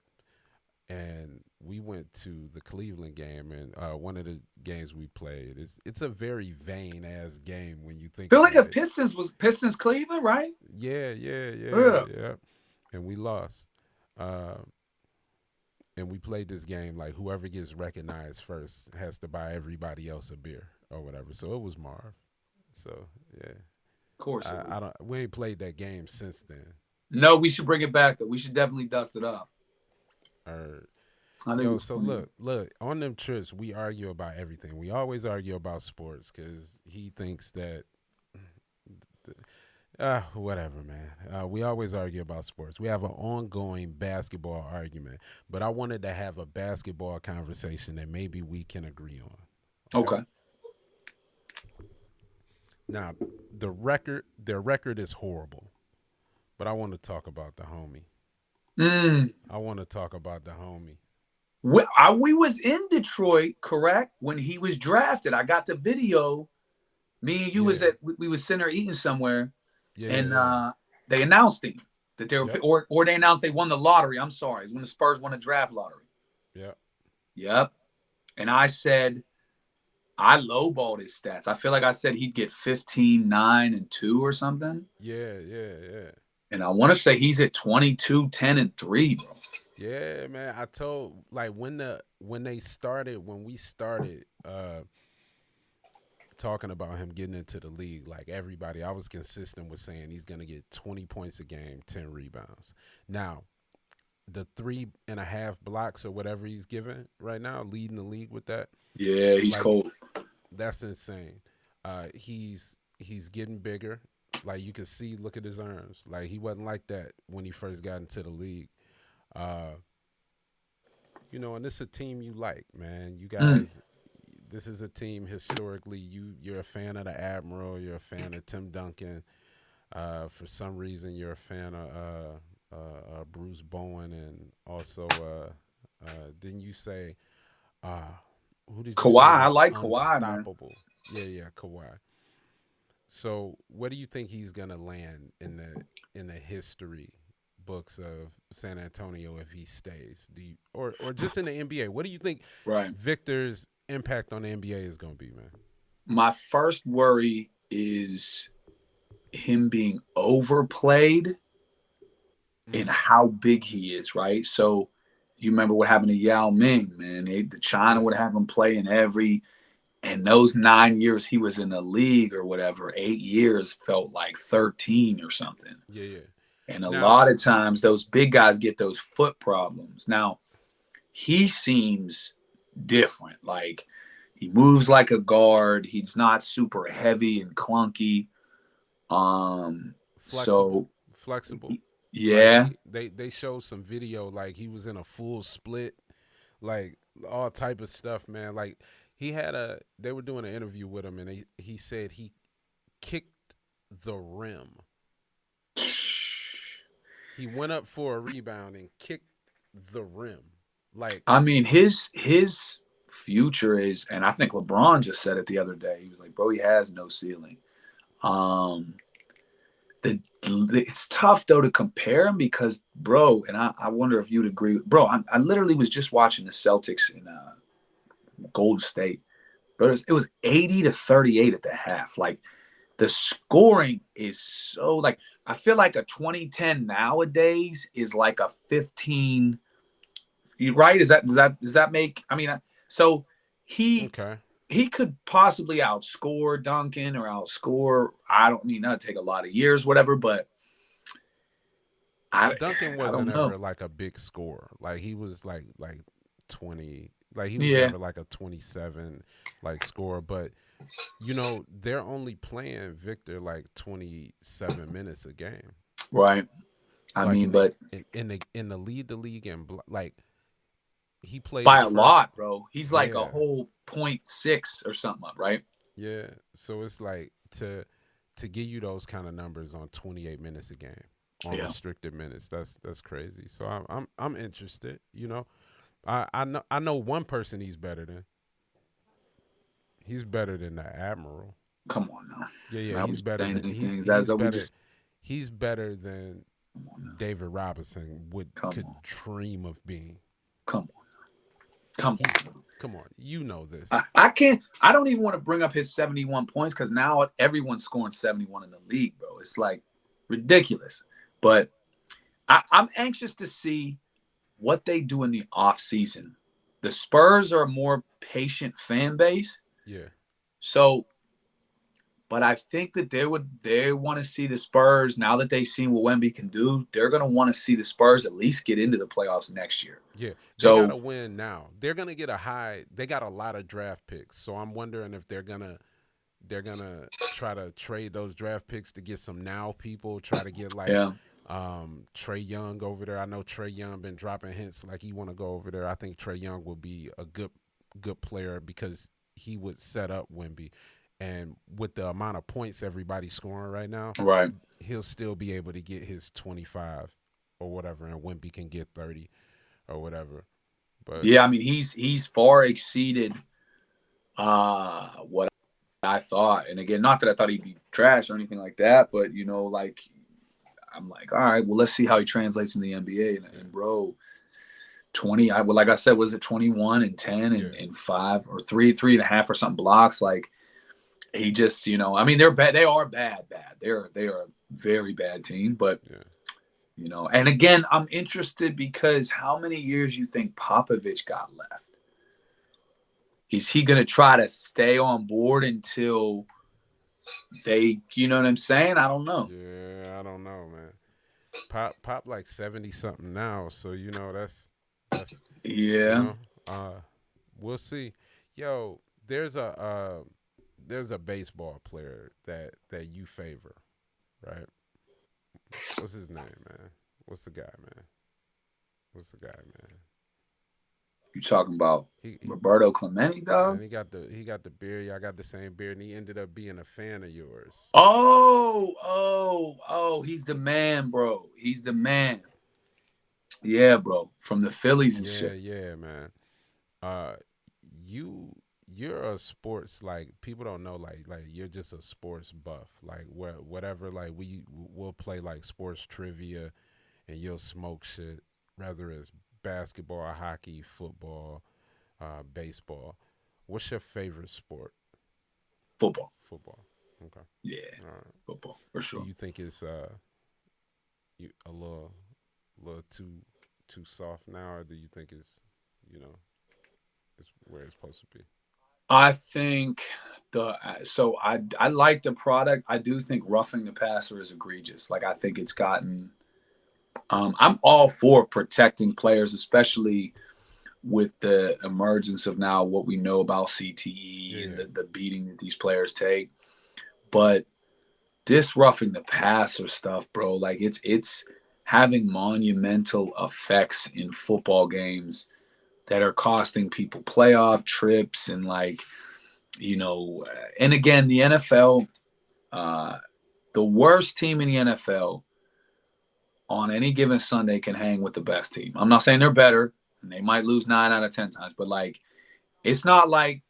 And we went to the Cleveland game, and one of the games we played. It's a very vain ass game when you think Feel like a about it. Pistons Cleveland, right? Yeah, yeah, yeah, Yeah. yeah. And we lost. Uh, and we played this game like whoever gets recognized first has to buy everybody else a beer or whatever. So it was Marv. So yeah, Of course it was. I don't. We ain't played that game since then. No, we should bring it back though. We should definitely dust it up. Or I think it yo, was so funny. look on them trips, we argue about everything. We always argue about sports because he thinks that. Whatever, man. We always argue about sports. We have an ongoing basketball argument, but I wanted to have a basketball conversation that maybe we can agree on. Okay. Okay. Now, their record is horrible, but I want to talk about the homie. Mm. I want to talk about the homie. We was in Detroit, correct? When he was drafted, I got the video. Me and you was Yeah, at we was sitting there eating somewhere, yeah, yeah, and yeah. they announced him that they were, Yep, or they announced they won the lottery. I'm sorry, it's when the Spurs won the draft lottery. yep. Yep. And I said I lowballed his stats. I feel like I said he'd get 15, 9, and 2 or something. Yeah, yeah, yeah. And I want to say he's at 22, 10, and 3, bro. Yeah, man. I told like when we started talking about him getting into the league, like everybody, I was consistent with saying he's gonna get 20 points a game, 10 rebounds. Now, the 3.5 blocks or whatever he's given right now, leading the league with that, Yeah, he's like cold. that's insane. He's getting bigger. Like you can see, look at his arms. Like he wasn't like that when he first got into the league. Uh, and this is a team you like, man. You Mm. guys, this is a team historically. You're a fan of the Admiral. You're a fan of Tim Duncan. For some reason, you're a fan of Bruce Bowen, and also didn't you say uh, who did you Kawhi, say I was like Kawhi, man. unstoppable? Yeah, yeah, Kawhi. So, where do you think he's gonna land in the history books of San Antonio if he stays? Do you, or just in the NBA? What do you think Right. Victor's impact on the NBA is gonna be, man? My first worry is him being overplayed and Mm, how big he is, right? So you remember what happened to Yao Ming, man. The China yeah, would have him play in and those 9 years he was in the league or whatever, 8 years felt like 13 or something. yeah, yeah. And a Now, lot of times those big guys get those foot problems. Now, he seems different. Like he moves like a guard. He's not super heavy and clunky. Um, flexible, so flexible. Like yeah, they showed some video like he was in a full split, like all type of stuff, man. Like they were doing an interview with him, and he said he kicked the rim. He went up for a rebound and kicked the rim. Like, I mean, his future is, and I think LeBron just said it the other day. He was like, bro, he has no ceiling. Um, it's tough though to compare him because, bro, and I wonder if you'd agree. Bro, I literally was just watching the Celtics in Golden State. But it was 80-38 at the half. Like, the scoring is so, like, I feel like a 2010 nowadays is like a 15. Right? Does that make? I mean, so he okay, he could possibly outscore Duncan or outscore. I don't mean that'd take a lot of years, whatever. But I Duncan I wasn't don't know. ever like a big scorer. Like he was like 20. Like he was Yeah, never like a 27 like scorer. But they're only playing Victor like 27 minutes a game. right. I Like mean, but in the lead the league and like he played by his a first. lot, bro. He's like a Yeah, whole .6 or something up, right? yeah. So it's like to give you those kind of numbers on 28 minutes a game on Yeah. restricted minutes. That's crazy. So I'm interested. I know one person he's better than. He's better than the Admiral. Come on now. Yeah, Are he's we better saying than anything? Is he's that we better. just He's better than come on now. David Robinson Come could on. dream of being. Come on. Come He's on. come on, this. I can't. I don't even want to bring up his 71 points because now everyone's scoring 71 in the league, bro. It's like ridiculous. But I'm anxious to see what they do in the off season. The Spurs are a more patient fan base, Yeah, so. But I think that they want to see the Spurs now that they've seen what Wemby can do. They're going to want to see the Spurs at least get into the playoffs next year. yeah. They So gotta win now. They're gonna get a high. They got a lot of draft picks, so I'm wondering if they're gonna try to trade those draft picks to get some now people. Try to get like yeah, Trey Young over there. I know Trey Young been dropping hints like he want to go over there. I think Trey Young will be a good player because he would set up Wemby. And with the amount of points everybody's scoring right now, right. he'll still be able to get his 25 or whatever, and Wemby can get 30 or whatever. But Yeah, I mean he's far exceeded what I thought. And again, not that I thought he'd be trash or anything like that, but like I'm like, all right, well, let's see how he translates in the NBA. And bro, 20, like I said, was it 21 and 10 yeah, and 5 or 3.5 or something blocks? Like he just, I mean, they're bad. They are bad. They are a very bad team, but yeah. and again, I'm interested because how many years you think Popovich got left? Is he going to try to stay on board until they, you know what I'm saying? I don't know. Yeah, I don't know, man. Pop like 70 something now, so that's you Yeah. know, uh we'll see. Yo, there's a baseball player that you favor, right? What's his name, man? What's the guy, man? What's the guy, man? You talking about He Roberto Clemente, man, dog? he got the beard. Y'all got the same beard, and he ended up being a fan of yours. Oh, he's the man, bro. He's the man. Yeah, bro. From the Phillies and Yeah, shit. yeah, man. Uh, you're a sports like people don't know like you're just a sports buff like whatever like we'll play like sports trivia and you'll smoke shit whether it's basketball, hockey, football, baseball. What's your favorite sport? Football. Football. Okay. Yeah, All right. football for Do sure. you think it's you a little too soft now, or do you think you know it's where it's supposed to be? I think I like the product. I do think roughing the passer is egregious. Like I think it's gotten. I'm all for protecting players, especially with the emergence of now what we know about CTE and Yeah, the beating that these players take. But this roughing the passer stuff, bro, like it's having monumental effects in football games that are costing people playoff trips and like, and again, the NFL, the worst team in the NFL on any given Sunday can hang with the best team. I'm not saying they're better and they might lose 9 out of 10 times, but like, it's not like,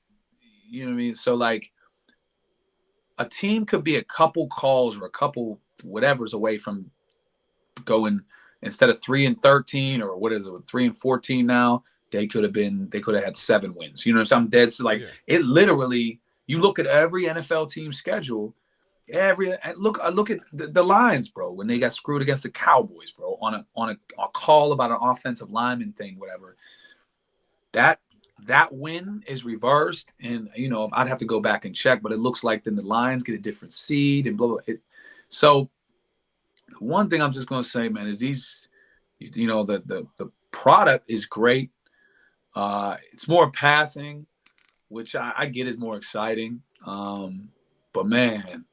you know what I mean? So like a team could be a couple calls or a couple whatever's away from going, instead of 3-13 or what is it, 3-14 now, they could have had 7 wins. You know, so I'm dead. So like it literally, you look at every NFL team schedule, I look at the Lions, bro, when they got screwed against the Cowboys, bro, on a call about an offensive lineman thing, whatever. That win is reversed, and I'd have to go back and check, but it looks like then the Lions get a different seed and blah blah. So one thing I'm just gonna say, man, is these the product is great. It's more passing, which I get is more exciting. But man,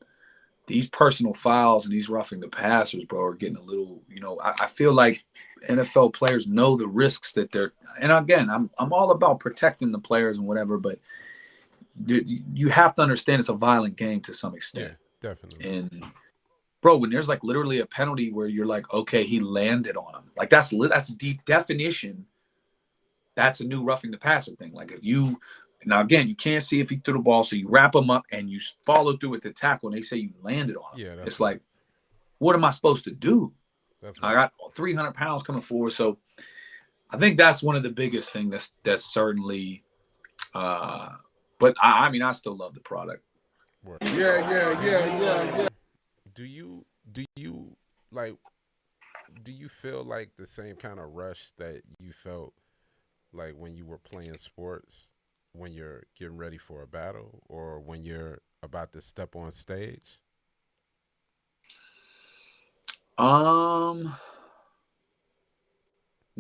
these personal fouls and these roughing the passers, bro, are getting a little, I feel like NFL players know the risks that they're, and again, I'm all about protecting the players and whatever, but you have to understand it's a violent game to some extent. Yeah, definitely. And bro, when there's like literally a penalty where you're like, okay, he landed on him. Like that's deep definition. That's a new roughing the passer thing. Like if you, now again, you can't see if he threw the ball, so you wrap him up and you follow through with the tackle, and they say you landed on him. Yeah, it's like, what am I supposed to do? That's I got 300 pounds coming forward, so I think that's one of the biggest things. That's certainly. But I mean, I still love the product. Yeah. Do you feel like the same kind of rush that you felt like when you were playing sports, when you're getting ready for a battle or when you're about to step on stage?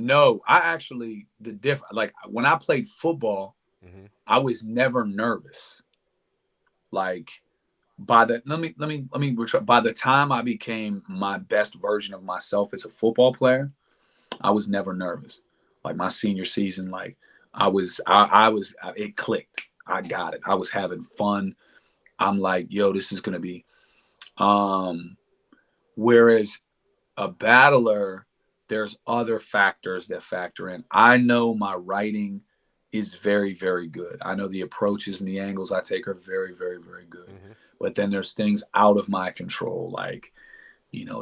No, I actually like when I played football, I was never nervous. Like by the time I became my best version of myself as a football player, I was never nervous. Like my senior season, like it clicked. I got it. I was having fun. I'm like, yo, this is gonna be. Whereas a battler, there's other factors that factor in. I know my writing is very, very good. I know the approaches and the angles I take are very, very, very good. But then there's things out of my control, like,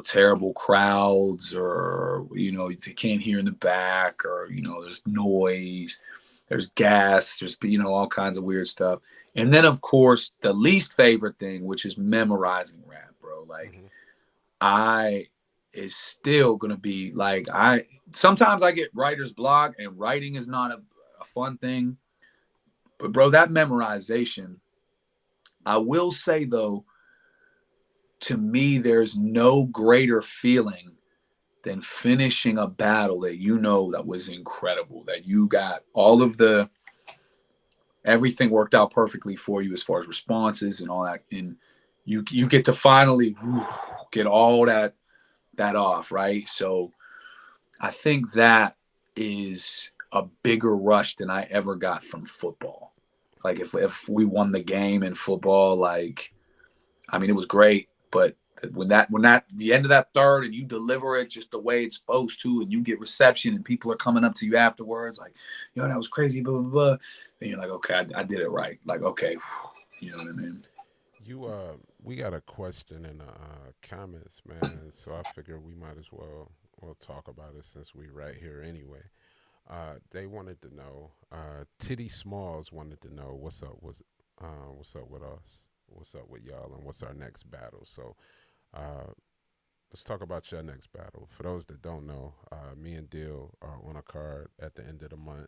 terrible crowds, or, you can't hear in the back, or, there's noise, there's gas, there's, all kinds of weird stuff. And then, of course, the least favorite thing, which is memorizing rap, bro. Like, is still going to be like, sometimes I get writer's block, and writing is not a fun thing. But, bro, that memorization, I will say, though, to me, there's no greater feeling than finishing a battle that that was incredible, that you got all of everything worked out perfectly for you as far as responses and all that. And you get to finally get all that off, right? So I think that is a bigger rush than I ever got from football. Like if we won the game in football, like, I mean, it was great, but when the end of that third and you deliver it just the way it's supposed to, and you get reception and people are coming up to you afterwards, like, that was crazy, blah, blah, blah. And you're like, okay, I did it right. Like, okay, you know what I mean? We got a question in the comments, man. So I figure we might as well talk about it since we right here anyway. They wanted to know. Titty Smalls wanted to know what's up with us, what's up with y'all, and what's our next battle. So let's talk about your next battle. For those that don't know, me and Dill are on a card at the end of the month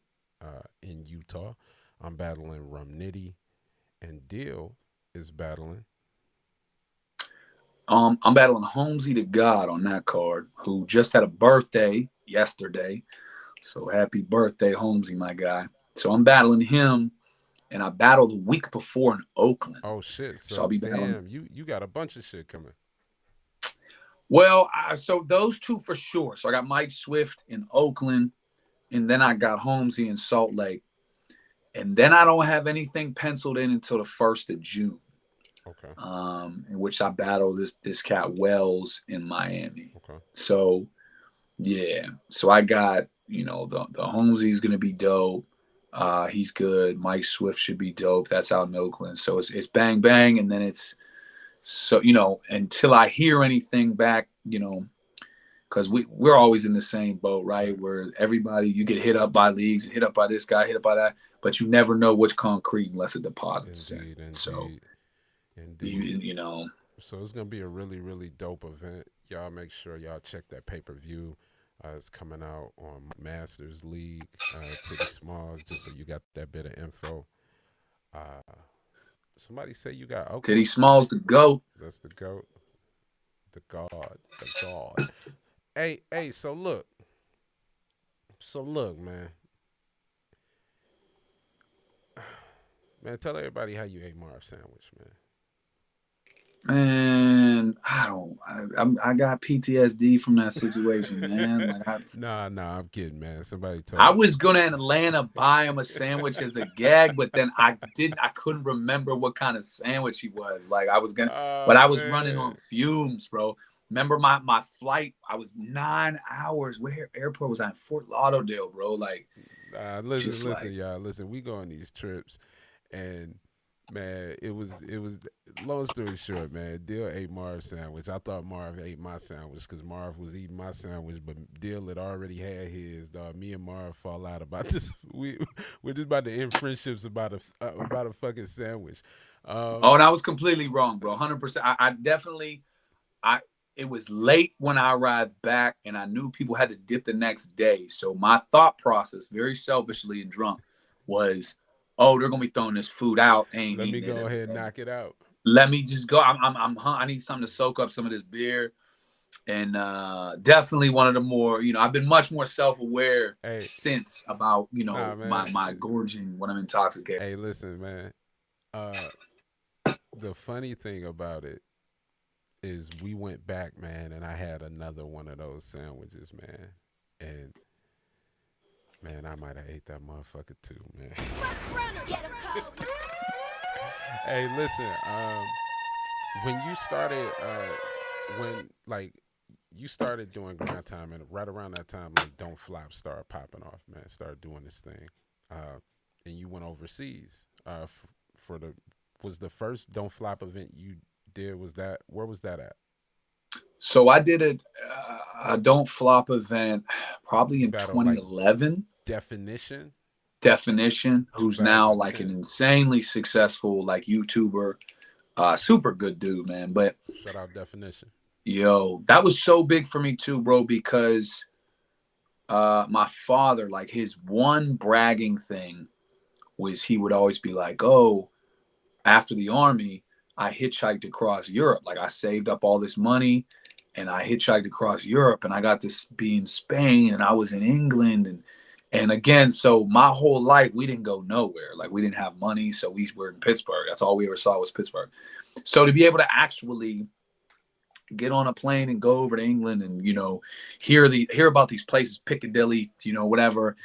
in Utah. I'm battling Rum Nitty, and Dill is battling. I'm battling Holmesy to God on that card, who just had a birthday yesterday. So happy birthday, Holmesy, my guy. So I'm battling him, and I battled the week before in Oakland. Oh shit! So I'll be battling. Damn, you got a bunch of shit coming. Well, so those two for sure. So I got Mike Swift in Oakland. and then I got Holmesy in Salt Lake, and then I don't have anything penciled in until the 1st of June. Okay. In which I battle this cat Wells in Miami. Okay. So yeah, so I got the Holmesy's gonna be dope. He's good. Mike Swift should be dope. That's out in Oakland. So it's bang bang, and then it's so until I hear anything back, because we're always in the same boat, right? Where everybody you get hit up by leagues, hit up by this guy, hit up by that, but you never know what's concrete unless a deposit's sent. Indeed, So indeed, you indeed. you know So it's gonna be a really, really dope event. Y'all make sure y'all check that pay-per-view. It's coming out on Masters League, Titty Smalls, just so you got that bit of info. Uh, Somebody say you got Titty Oakland. Smalls the goat. That's the goat, the god, the god. Hey, hey. So look, man. Man, tell everybody how you ate Marv sandwich, man. Man, I don't. I got PTSD from that situation, man. Like Nah, I'm kidding, man. Somebody I told me. was gonna in Atlanta buy him a sandwich as a gag, but then I didn't. I couldn't remember what kind of sandwich he was. Like I was gonna, but Oh I was running on man. fumes, bro. Remember my flight? I was 9 hours. Where airport was I in? Fort Lauderdale, bro. Like Listen, just listen, like y'all. Listen, we go on these trips, and man, it was. Long story short, man, Dill ate Marv's sandwich. I thought Marv ate my sandwich because Marv was eating my sandwich, but Dill had already had his. Dog, me and Marv fall out about this. We're just about to end friendships about a fucking sandwich. oh, Um, and I was completely wrong, bro. 100%. I definitely I it was late when I arrived back, and I knew people had to dip the next day. So my thought process, very selfishly and drunk, was, "Oh, they're gonna be throwing this food out. Ain't Let me eating it. go ahead and knock it out. Let me just go. I need something to soak up some of this beer." And definitely one of the more, I've been much more self-aware Hey, since about nah, my man. my gorging when I'm intoxicated. Hey, listen, man. Uh, the funny thing about it is we went back, man, and I had another one of those sandwiches, man. And man, I might have ate that motherfucker too, man. Hey, listen, when you started when like you started doing grind time and right around that time like Don't Flop started popping off, man, started doing this thing. And you went overseas. For the was the first Don't Flop event you did was that where was that at? So I did a Don't Flop event probably You in battled like 2011. Definition Definition, who's now like an 2010. insanely successful like YouTuber, super good dude, man. But Shout out Definition. yo, that was so big for me too, bro, because my father, like his one bragging thing was he would always be like, "Oh, after the army, I hitchhiked across Europe. Like I saved up all this money and I hitchhiked across Europe and I got to be in Spain and I was in England and again, so my whole life we didn't go nowhere. Like we didn't have money, so we were in Pittsburgh. That's all we ever saw was Pittsburgh. So to be able to actually get on a plane and go over to England and hear about these places, Piccadilly, whatever.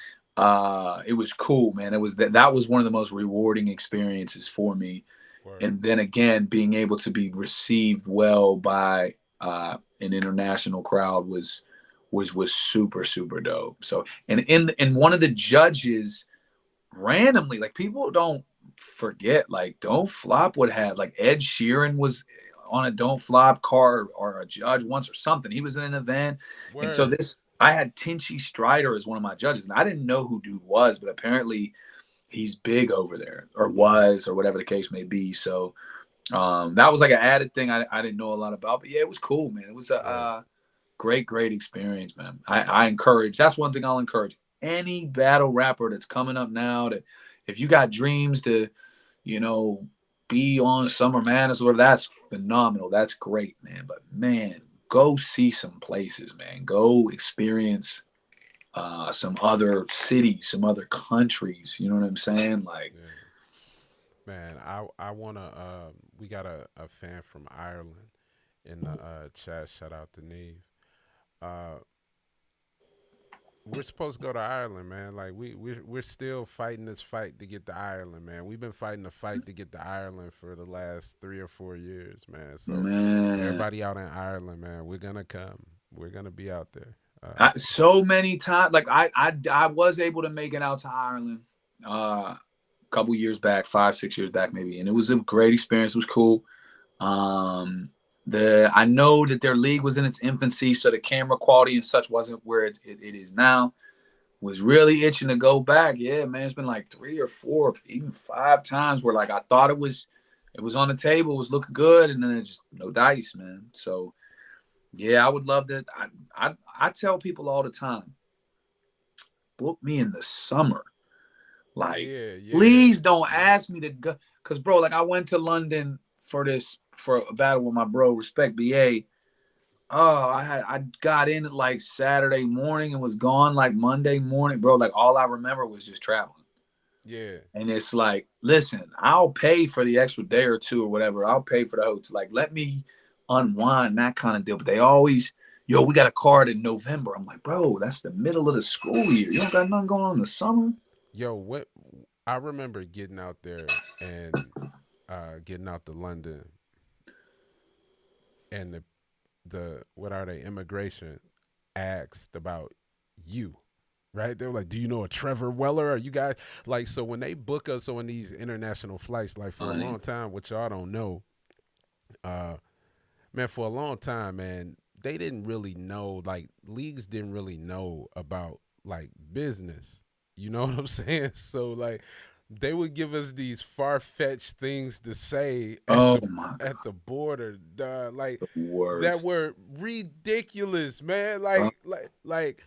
It was cool, man. It was that was one of the most rewarding experiences for me. Word. And then again, being able to be received well by an international crowd was super super dope. So and in one of the judges randomly, like people don't forget, like Don't Flop would have like Ed Sheeran was on a Don't Flop car or a judge once or something. He was in an event, and so Word. this I had Tinchy Strider as one of my judges, and I didn't know who dude was, but apparently he's big over there or Okay. was or whatever the case may be. So that was like an added thing I didn't know a lot about, but yeah, it was cool, man. It was a Word. great experience, man. I encourage. That's one thing I'll encourage any battle rapper that's coming up now. That if you got dreams to, you know, be on Summer Madness or whatever, that's phenomenal. That's great, man. But man, go see some places, man. Go experience some other cities, some other countries. You know what I'm saying? Like, Yeah. Man, I wanna we got a fan from Ireland in the chat. Shout out to Neve. Uh we're supposed to go to Ireland, man. Like we're still fighting this fight to get to Ireland, man. We've been fighting the fight to get to Ireland for the last 3 or 4 years, man. So Man, everybody out in Ireland, man, we're gonna come. We're gonna be out there. so many times. Like I was able to make it out to Ireland a couple years back, 5, 6 years back maybe, and it was a great experience. It was cool. I know that their league was in its infancy, so the camera quality and such wasn't where it is now. Was really itching to go back. Yeah, man, it's been like 3 or 4, even 5 times where like I thought it was on the table, it was looking good, and then it just no dice, man. So yeah, I would love that. I tell people all the time, book me in the summer. Like, Yeah, yeah. please don't ask me to go, cause bro, like I went to London for a battle with my bro, Respect BA. Oh, I got in at like Saturday morning and was gone like Monday morning, bro. Like all I remember was just traveling. Yeah. And it's like, listen, I'll pay for the extra day or two or whatever. I'll pay for the hotel. Like, let me unwind, that kind of deal. But they always, yo, we got a card in November. I'm like, bro, that's the middle of the school year. You don't got nothing going on in the summer? Yo, what I remember getting out there and getting out to London, and the what are they, immigration asked about you, right? They were like, do you know a Trevor Weller? Are you guys like, so when they book us on these international flights, like for a Funny. long time, which y'all don't know, uh man, for a long time, man, they didn't really know, like leagues didn't really know about like business. You know what I'm saying? So like they would give us these far fetched things to say Oh my God, at the border, like the that worst. were ridiculous, man. Oh, Like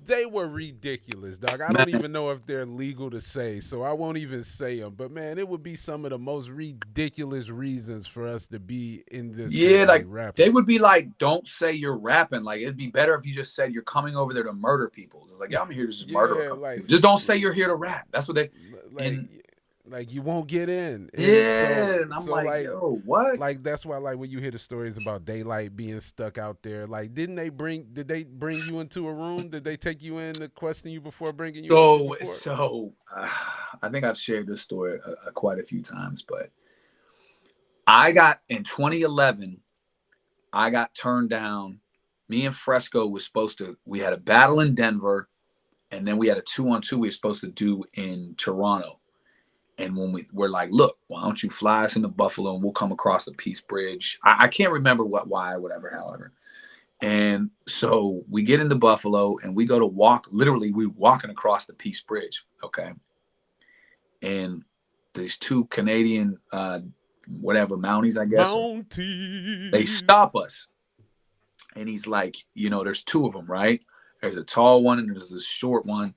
they were ridiculous, dog. I don't man, even know if they're legal to say, so I won't even say them. But man, it would be some of the most ridiculous reasons for us to be in this yeah, country like they rapping. would be like, don't say you're rapping. Like it'd be better if you just said you're coming over there to murder people. It's like, yeah, I'm here to just murder a Yeah, couple people. Just don't say you're here to rap. That's what they like and like you won't get in, and yeah, and I'm like, yo, what? like that's why, like when you hear the stories about Daylight being stuck out there, like did they bring you into a room? Did they take you in to question you before bringing you over So, before? so I think I've shared this story quite a few times, but I got in 2011, I got turned down. Me and Fresco was supposed to, we had a battle in Denver, and then we had a 2-on-2 we were supposed to do in Toronto. And when we're like, look, why don't you fly us into Buffalo and we'll come across the Peace Bridge? I can't remember why, whatever, however. And so we get into Buffalo and we go to walk. Literally, we're walking across the Peace Bridge. Okay. And there's two Canadian, whatever, Mounties, I guess. They Mounties. stop us. And he's like, there's two of them, right? There's a tall one and there's this short one.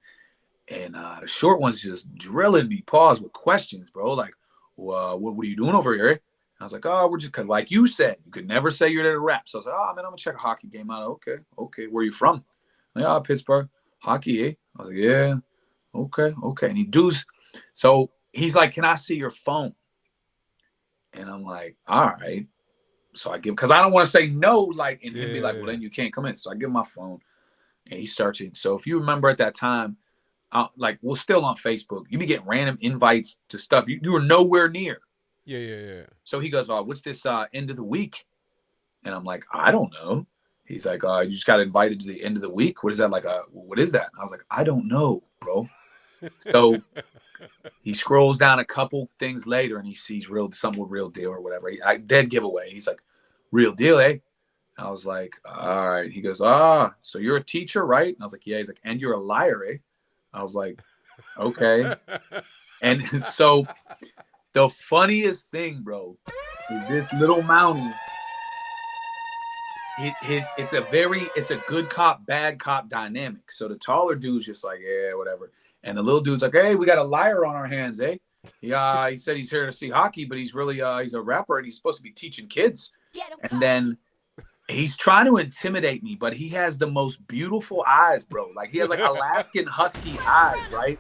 And the short one's just drilling me, pause with questions, bro. Like, well, what are you doing over here? And I was like, oh, we're just, cause like you said, you could never say you're there to rap. So I was like, oh, man, I'm gonna check a hockey game out. Okay. Where are you from? Like, oh, Pittsburgh. Hockey, eh? I was like, yeah. Okay. And he does. So he's like, can I see your phone? And I'm like, all right. So I give, because I don't want to say no, like, and him be like, well, Yeah. then you can't come in. So I give him my phone and he's searching. So if you remember at that time, like we're still on Facebook. You be getting random invites to stuff you were nowhere near. Yeah. So he goes, "Oh, what's this end of the week?" And I'm like, "I don't know." He's like, "You just got invited to the end of the week. What is that like? What is that?" And I was like, "I don't know, bro." So he scrolls down a couple things later and he sees something with Real Deal or whatever. Dead giveaway. He's like, "Real Deal, eh?" I was like, "All right." He goes, so you're a teacher, right?" And I was like, "Yeah." He's like, "And you're a liar, eh?" I was like, okay. And so the funniest thing, bro, is this little Mountie. It's a good cop, bad cop dynamic. So the taller dude's just like, yeah, whatever. And the little dude's like, hey, we got a liar on our hands, eh? Yeah, he said he's here to see hockey, but he's really he's a rapper and he's supposed to be teaching kids. And then he's trying to intimidate me, but he has the most beautiful eyes, bro. Like he has like Alaskan husky eyes, right?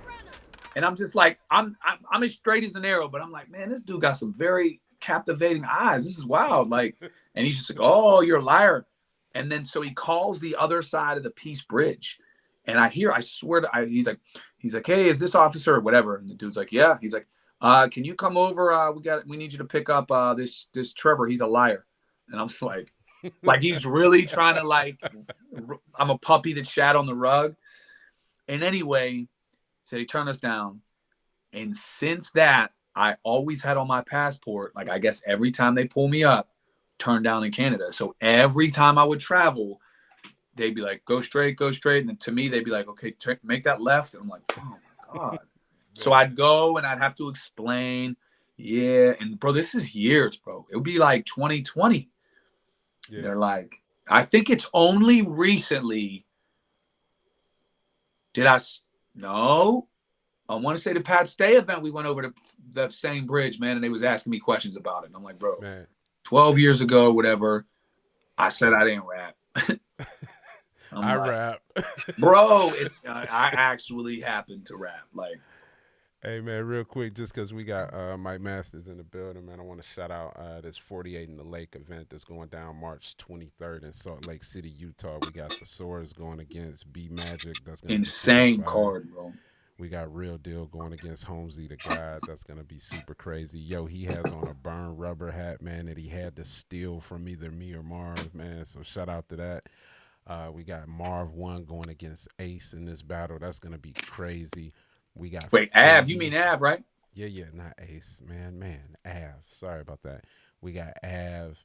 And I'm just like, I'm as straight as an arrow, but I'm like, man, this dude got some very captivating eyes. This is wild. Like, and he's just like, oh, you're a liar. And then so he calls the other side of the Peace Bridge. And I swear he's like, hey, is this officer or whatever? And the dude's like, yeah. He's like, can you come over? We need you to pick up this Trevor. He's a liar. And I'm just like he's really trying to like, I'm a puppy that shat on the rug. And anyway, so he turned us down. And since that, I always had on my passport, like I guess every time they pull me up, turned down in Canada. So every time I would travel, they'd be like, go straight. And then to me, they'd be like, okay, make that left. And I'm like, oh my God. So I'd go and I'd have to explain. Yeah. And bro, this is years, bro. It would be like 2020. Yeah. They're like, I think it's only recently no. I want to say the Pat Stay event, we went over to the same bridge, man, and they was asking me questions about it. And I'm like, bro, man. 12 years ago, whatever, I said I didn't rap. I rap. Bro, I actually happen to rap. Like, hey, man, real quick, just because we got Mike Masters in the building, man, I want to shout out this 48 in the Lake event that's going down March 23rd in Salt Lake City, Utah. We got the Soars going against B Magic. That's going to insane card, bro. We got Real Deal going against Holmesy the God. That's going to be super crazy. Yo, he has on a burn rubber hat, man, that he had to steal from either me or Marv, man. So shout out to that. We got Marv 1 going against Ace in this battle. That's going to be crazy. We got Av. You mean Av, right? Yeah, not Ace. Man, Av. Sorry about that. We got Av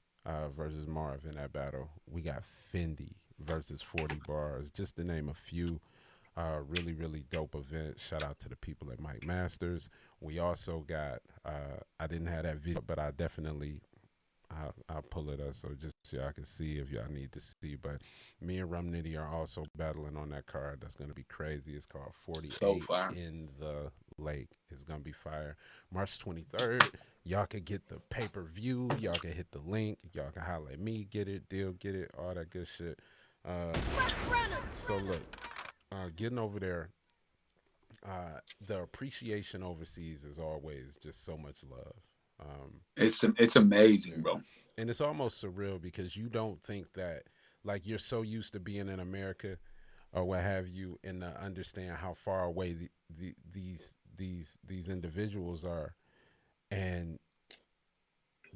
versus Marv in that battle. We got Fendi versus 40 Bars, just to name a few. Really, really dope event. Shout out to the people at Mike Masters. We also got, I didn't have that video, but I definitely, I'll pull it up so just so y'all can see if y'all need to see. But me and Rum Nitty are also battling on that card. That's going to be crazy. It's called 48 in the Lake. It's going to be fire. March 23rd, y'all can get the pay-per-view. Y'all can hit the link. Y'all can holler at me, get it, deal, get it, all that good shit. So look. Getting over there, the appreciation overseas is always just so much love. It's amazing, bro. And it's almost surreal because you don't think that, like, you're so used to being in America or what have you, and to understand how far away these individuals are, and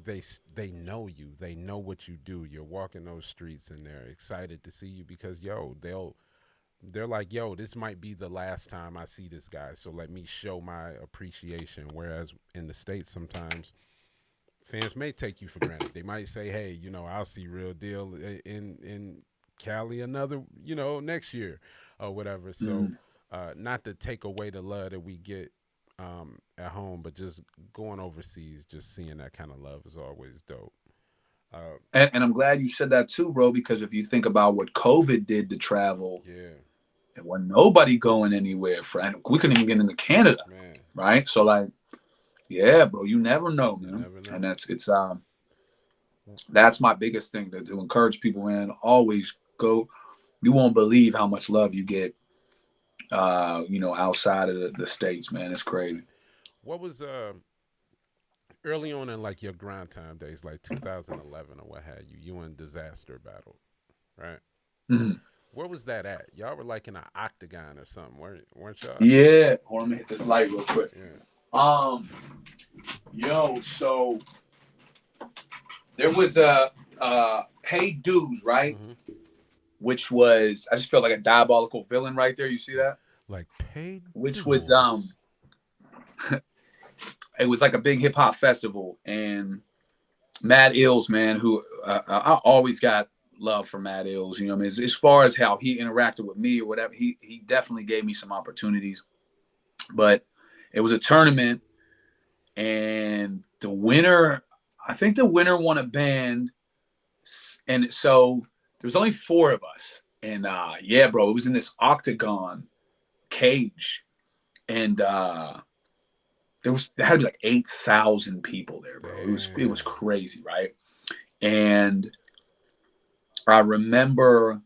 they know you, they know what you do. You're walking those streets and they're excited to see you because they're like, yo, this might be the last time I see this guy, so let me show my appreciation. Whereas in the States, sometimes fans may take you for granted. They might say, hey, I'll see Real Deal in Cali another, next year or whatever. So not to take away the love that we get at home, but just going overseas, just seeing that kind of love is always dope. And I'm glad you said that too, bro, because if you think about what COVID did to travel, there wasn't nobody going anywhere. We couldn't even get into Canada, man. Right? So like, yeah, bro, you never know, man. Never know. And that's my biggest thing to encourage people in. Always go. You won't believe how much love you get, outside of the States, man. It's crazy. What was early on in like your grind time days, like 2011 or what have you? You in Disaster battle, right? Mm-hmm. Where was that at? Y'all were like in an octagon or something, weren't y'all? Yeah. Hold on, let me hit this light real quick. Yeah. So there was a paid dues, right? Mm-hmm. Which was, I just felt like a diabolical villain right there. You see that? Like paid which dues. Was it was like a big hip hop festival, and Matt Ills, man, who I always got love for Matt Ills, you know what I mean? As far as how he interacted with me or whatever, he definitely gave me some opportunities. But it was a tournament, and I think the winner won a band, and so there was only 4 of us. And yeah, bro, it was in this octagon cage, and there had to be like 8,000 people there, bro. It was crazy, right? And I remember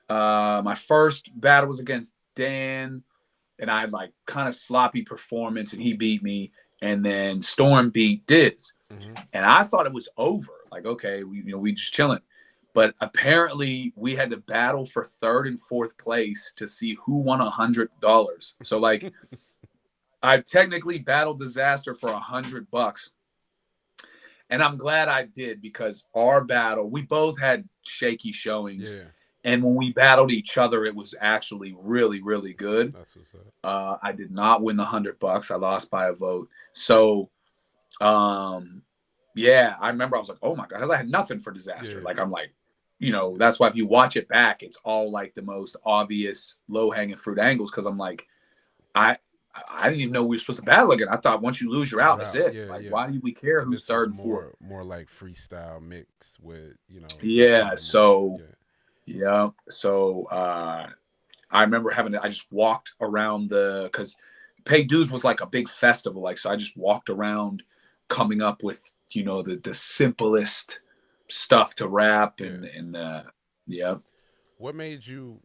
my first battle was against Dan, and I had like kind of sloppy performance, and he beat me. And then Storm beat Diz, and I thought it was over. Like, okay, we just chilling. But apparently we had to battle for third and fourth place to see who won $100. So like I technically battled Disaster for $100. And I'm glad I did, because our battle, we both had shaky showings. Yeah. And when we battled each other, it was actually really, really good. That's what's up. I did not win the $100. I lost by a vote. So, yeah, I remember I was like, oh my God, because I had nothing for Disaster. Yeah. Like, I'm like, you know, that's why if you watch it back, it's all like the most obvious low hanging fruit angles. Because I'm like, I didn't even know we were supposed to battle again. I thought once you lose, you're out. That's it. Yeah, like, yeah. why do we care And who's this third was and fourth? more like freestyle mix with, you know. Yeah. So, yeah. yeah. So, I remember I just walked around because Pay Dues was like a big festival. Like, so I just walked around coming up with, you know, the simplest stuff to rap and yeah. What made you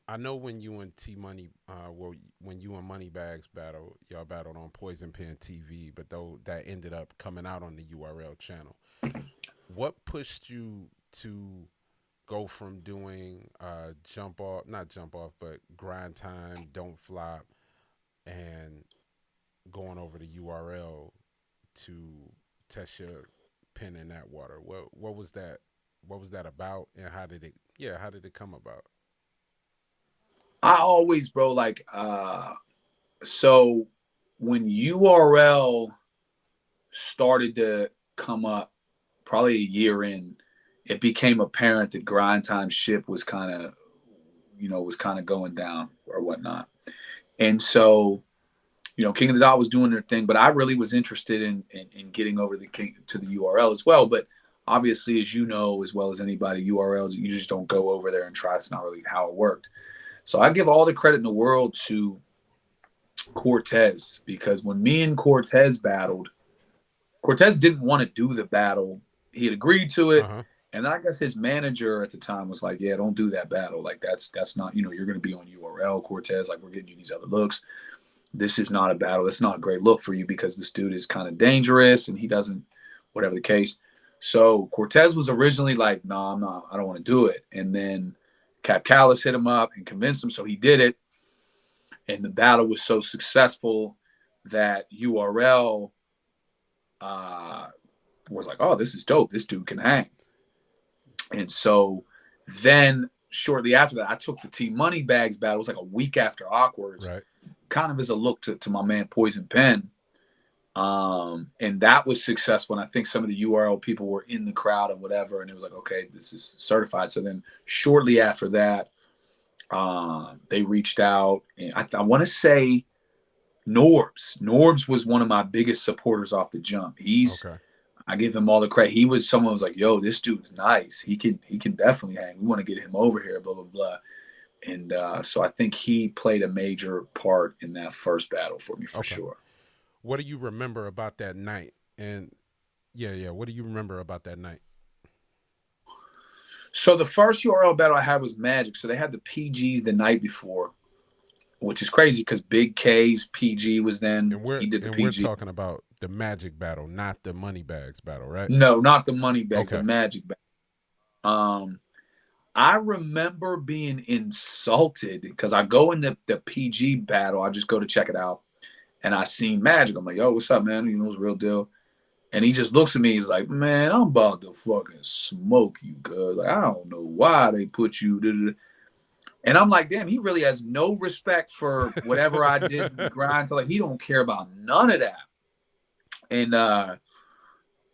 I know when you and T Money, well, when you and Moneybags y'all battled on Poison Pen TV, but though that ended up coming out on the URL channel. What pushed you to go from doing not jump off, but Grind Time, Don't Flop, and going over to URL to test your pen in that water? What was that? What was that about, and how did it come about? I always, bro, like, so when URL started to come up, probably a year in, it became apparent that Grind Time ship was kind of, going down or whatnot. And so, you know, King of the Dot was doing their thing, but I really was interested in getting over to the URL as well. But obviously, as you know, as well as anybody, URLs, you just don't go over there and try. It's not really how it worked. So I give all the credit in the world to Cortez, because when me and Cortez battled, Cortez didn't want to do the battle. He had agreed to it. Uh-huh. And I guess his manager at the time was like, yeah, don't do that battle. Like, that's not, you know, you're going to be on URL, Cortez. Like, we're getting you these other looks. This is not a battle. It's not a great look for you because this dude is kind of dangerous and he doesn't, whatever the case. So Cortez was originally like, no, I'm not, I don't want to do it. And then Cap Callis hit him up and convinced him. So he did it. And the battle was so successful that URL was like, oh, this is dope. This dude can hang. And so then shortly after that, I took the T Moneybags battle. It was like a week after Awkwards, right, kind of as a look to my man Poison Pen. And that was successful. And I think some of the URL people were in the crowd and whatever. And it was like, okay, this is certified. So then shortly after that, they reached out. And I want to say Norbs was one of my biggest supporters off the jump. okay. I give him all the credit. He was someone who was like, yo, this dude's nice. He can definitely hang. We want to get him over here, blah, blah, blah. And so I think he played a major part in that first battle for me, for sure. What do you remember about that night? And what do you remember about that night? So the first URL battle I had was Magic. So they had the PGs the night before, which is crazy because Big K's PG was then. And he did the PG. We're talking about the Magic battle, not the Moneybags battle, right? No, not the Moneybags, the Magic battle. I remember being insulted because I go in the PG battle. I just go to check it out. And I seen Magic. I'm like, yo, what's up, man? You know, it's a real deal. And he just looks at me. He's like, man, I'm about to fucking smoke you, cuz. Like, I don't know why they put you. And I'm like, damn, he really has no respect for whatever I did in Grind. So, like, he don't care about none of that. And I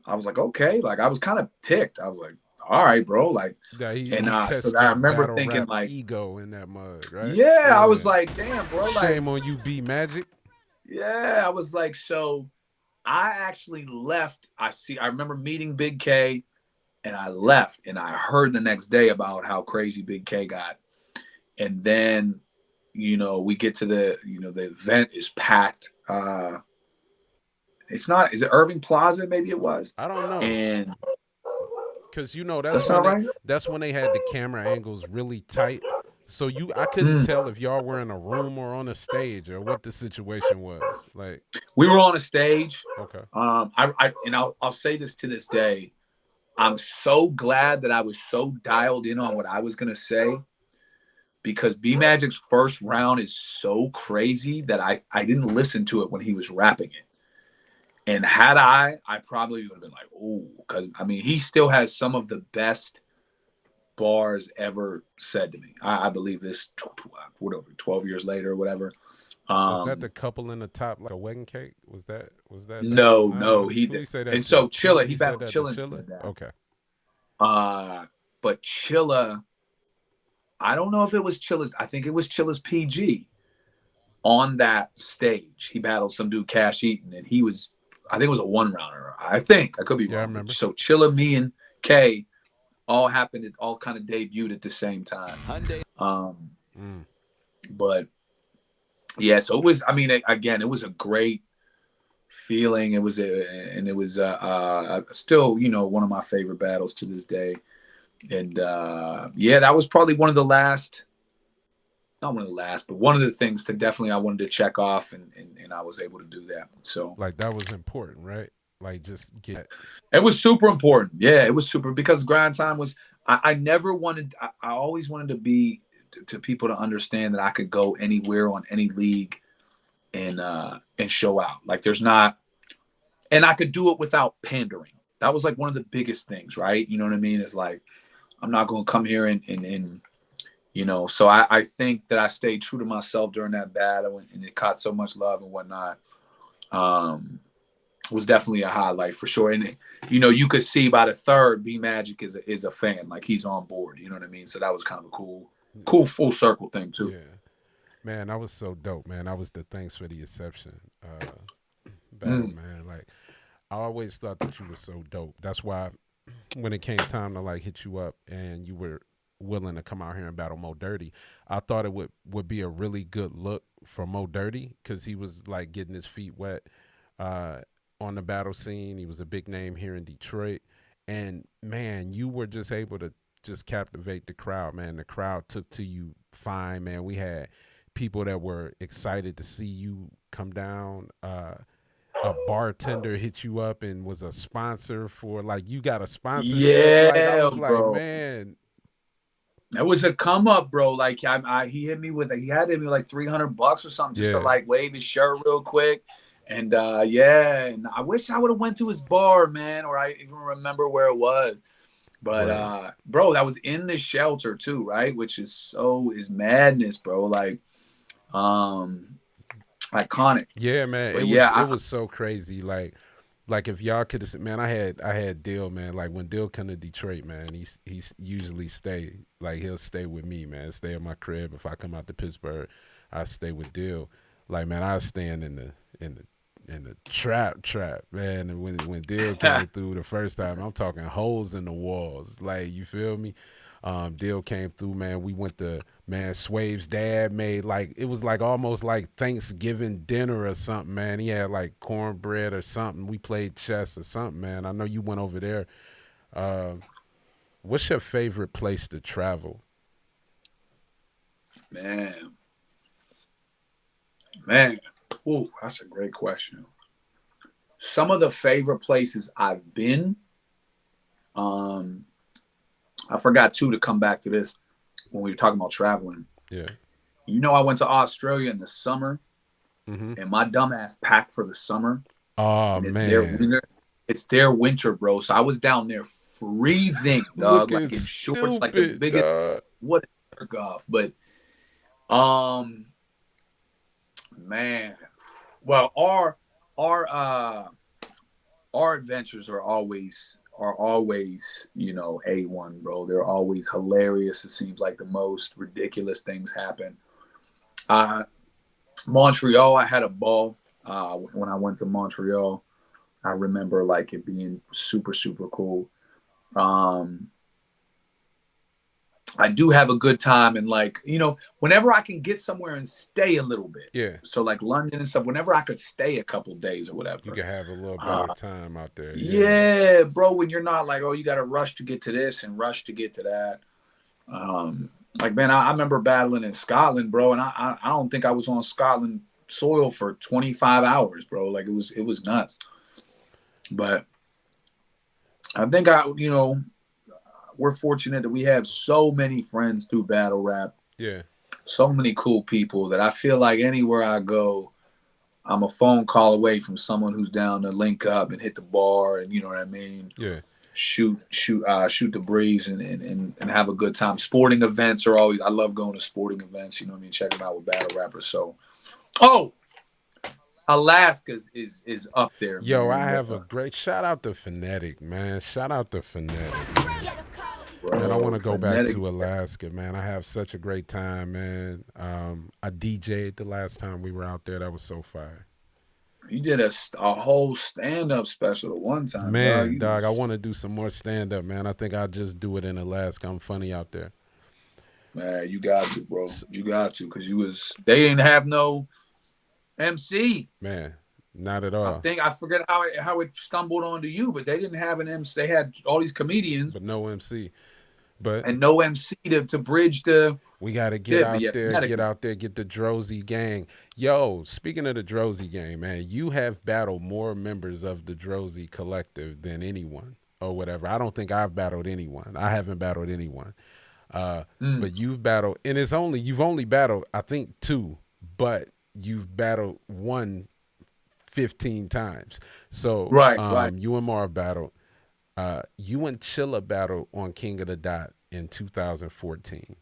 was like, okay. Like, I was kind of ticked. I was like, all right, bro. Like, so I remember thinking, like, ego in that mud, right? Yeah, I was like, damn, bro. Shame on you, B Magic. Yeah, I was like, so I actually left. I remember meeting Big K, and I left, and I heard the next day about how crazy Big K got. And then, you know, we get to the event is packed. It's not, is it Irving Plaza? Maybe it was. I don't know. And because, you know, that's when they had the camera angles really tight. So I couldn't tell if y'all were in a room or on a stage or what the situation was. Like, we were on a stage. Okay. I'll say this to this day. I'm so glad that I was so dialed in on what I was going to say, because B Magic's first round is so crazy that I didn't listen to it when he was rapping it. And had I probably would have been like, oh, because I mean, he still has some of the best bars ever said to me. I believe this, whatever, 12 years later or whatever. Was that the couple in the top like a wedding cake? Was that that? No, Who you say that and to? so Chilla, he said battled that to Chilla and Chilla? said that. Okay. But Chilla, I don't know if it was Chilla's. I think it was Chilla's PG on that stage. He battled some dude, Cash Eaton, and he was, I think it was a 1-rounder. I think I could be wrong. I remember. So Chilla, me, and Kay all happened. It all kind of debuted at the same time. But yeah, so it was. I mean, again, it was a great feeling. It was still, you know, one of my favorite battles to this day. And yeah, that was probably one of the last, not one of the last, but one of the things that definitely I wanted to check off, and I was able to do that. So like that was important, right? Like just get. It was super important. Yeah, it was super, because grind time was. I never wanted. I always wanted to be to people to understand that I could go anywhere on any league and show out. Like there's not, and I could do it without pandering. That was like one of the biggest things, right? You know what I mean? It's like, I'm not going to come here and you know, so I think that I stayed true to myself during that battle, and it caught so much love and whatnot. Was definitely a highlight for sure. And, you know, you could see by the third, B Magic is a fan, like he's on board, you know what I mean? So that was kind of a cool full circle thing too. Yeah. Man, that was so dope, man. That was the Thanks for the Exception battle, man. Like, I always thought that you were so dope. That's why when it came time to like hit you up and you were willing to come out here and battle Mo Dirty, I thought it would be a really good look for Mo Dirty, because he was like getting his feet wet on the battle scene. He was a big name here in Detroit, and man, you were just able to just captivate the crowd, man. The crowd took to you fine, man. We had people that were excited to see you come down. A bartender hit you up and was a sponsor for, like, you got a sponsorship. Yeah, like, I was bro. like, man, that was a come up, bro. Like he had hit me with like $300 or something just to like wave his shirt real quick. And yeah, and I wish I would have went to his bar, man, or I even remember where it was. But bro, that was in the shelter too, right? Which is madness, bro. Like iconic. Yeah, man. But it was so crazy. Like if y'all could have, man, I had Dill, man. Like when Dill come to Detroit, man, he's usually stay, like he'll stay with me, man. Stay at my crib. If I come out to Pittsburgh, I stay with Dill. Like, man, I was staying in the trap, man. And when Dill came through the first time, I'm talking holes in the walls. Like, you feel me? Dill came through, man. We went to, man, Swave's dad made, like, it was like almost like Thanksgiving dinner or something, man. He had like cornbread or something. We played chess or something, man. I know you went over there. What's your favorite place to travel? Man. Ooh, that's a great question. Some of the favorite places I've been, I forgot too to come back to this when we were talking about traveling. Yeah. You know, I went to Australia in the summer, and my dumbass packed for the summer. Oh, and man. It's their winter, bro. So I was down there freezing, dog, like in shorts, like the biggest dog. What a jerk off. But man, well, our adventures are always, you know, A1, bro. They're always hilarious. It seems like the most ridiculous things happen. Montreal, I had a ball when I went to Montreal. I remember like it being super, super cool. I do have a good time, and like, you know, whenever I can get somewhere and stay a little bit. Yeah. So like London and stuff, whenever I could stay a couple days or whatever. You can have a little better time out there. Yeah, bro, when you're not like, oh, you got to rush to get to this and rush to get to that. Like, man, I remember battling in Scotland, bro, and I don't think I was on Scotland soil for 25 hours, bro. Like it was nuts. But I think we're fortunate that we have so many friends through battle rap. Yeah. So many cool people that I feel like anywhere I go, I'm a phone call away from someone who's down to link up and hit the bar, and you know what I mean. Yeah. Shoot the breeze and have a good time. Sporting events are always. I love going to sporting events. You know what I mean. Checking out with battle rappers. So, Alaska is up there. Yo, man. I have a great shout out to Phonetic, man. Shout out to Phonetic. Bro, Man, I want to go back Phonetic. to Alaska, man. I have such a great time, man. I DJ'd the last time we were out there. That was so fire. You did a whole stand up special at one time, Man, dog. I want to do some more stand up, man. I think I'll just do it in Alaska. I'm funny out there. Man, you got to, bro. You got to, because they didn't have no MC. Man, not at all. I forget how it stumbled onto you, but they didn't have an MC. They had all these comedians, but no MC. And no MC to bridge the. We gotta get out there, get the Drozy gang. Yo, speaking of the Drozy gang, man, you have battled more members of the Drozy collective than anyone or whatever. I don't think I've battled anyone. I haven't battled anyone. But you've battled, and you've only battled, I think, 2, but you've battled 1 15 times. So right. You and Marv battled. You and Chilla battled on King of the Dot in 2014.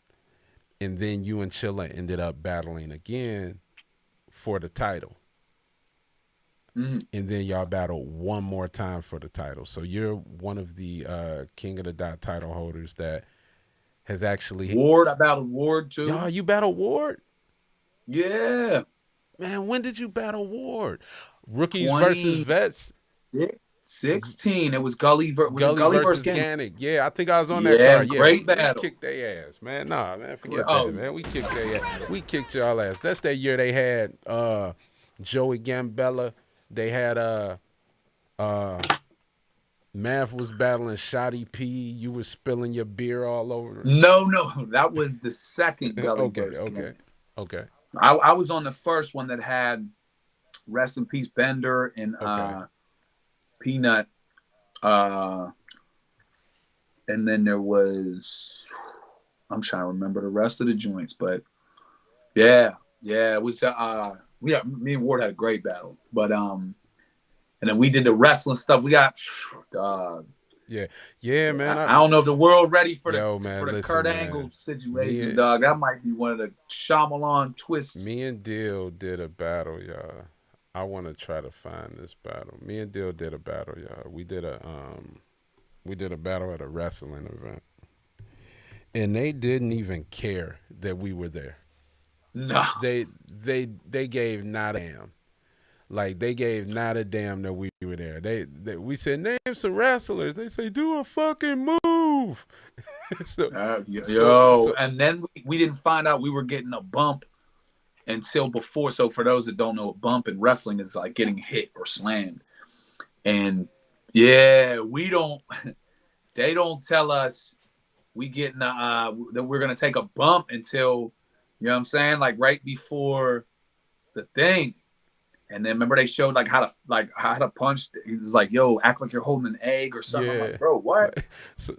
And then you and Chilla ended up battling again for the title. And then y'all battled one more time for the title. So you're one of the King of the Dot title holders that has actually... Ward, I battled Ward too. Y'all, you battled Ward? Yeah. Man, when did you battle Ward? Rookies versus Vets? 16. It was Gully versus Gannick. Yeah, I think I was on that card. Yeah, great battle. We kicked their ass, man. Nah, man, forget that, man. We kicked their ass. We kicked y'all ass. That's that year they had Joey Gambella. They had Math was battling Shotty P. You were spilling your beer all over. No, that was the second Gully versus Gannick. Okay. I was on the first one that had Rest in Peace Bender and Peanut, and then there was, I'm trying to remember the rest of the joints, but yeah, it was me and Ward had a great battle, but and then we did the wrestling stuff. We got yeah, man. I don't know if the world ready for the Kurt Angle situation, dog. That might be one of the Shyamalan twists. Me and Dill did a battle, y'all. I want to try to find this battle. Me and Dill did a battle, y'all. We did a battle at a wrestling event, and they didn't even care that we were there. No, they gave not a damn. Like, they gave not a damn that we were there. We said, name some wrestlers. They say, do a fucking move. And then we didn't find out we were getting a bump until before. So for those that don't know, a bump in wrestling is like getting hit or slammed. And they don't tell us we getting that we're gonna take a bump until, you know what I'm saying, like right before the thing. And then remember they showed like how to punch. He was like, "Yo, act like you're holding an egg or something." I'm like, "Bro, what?"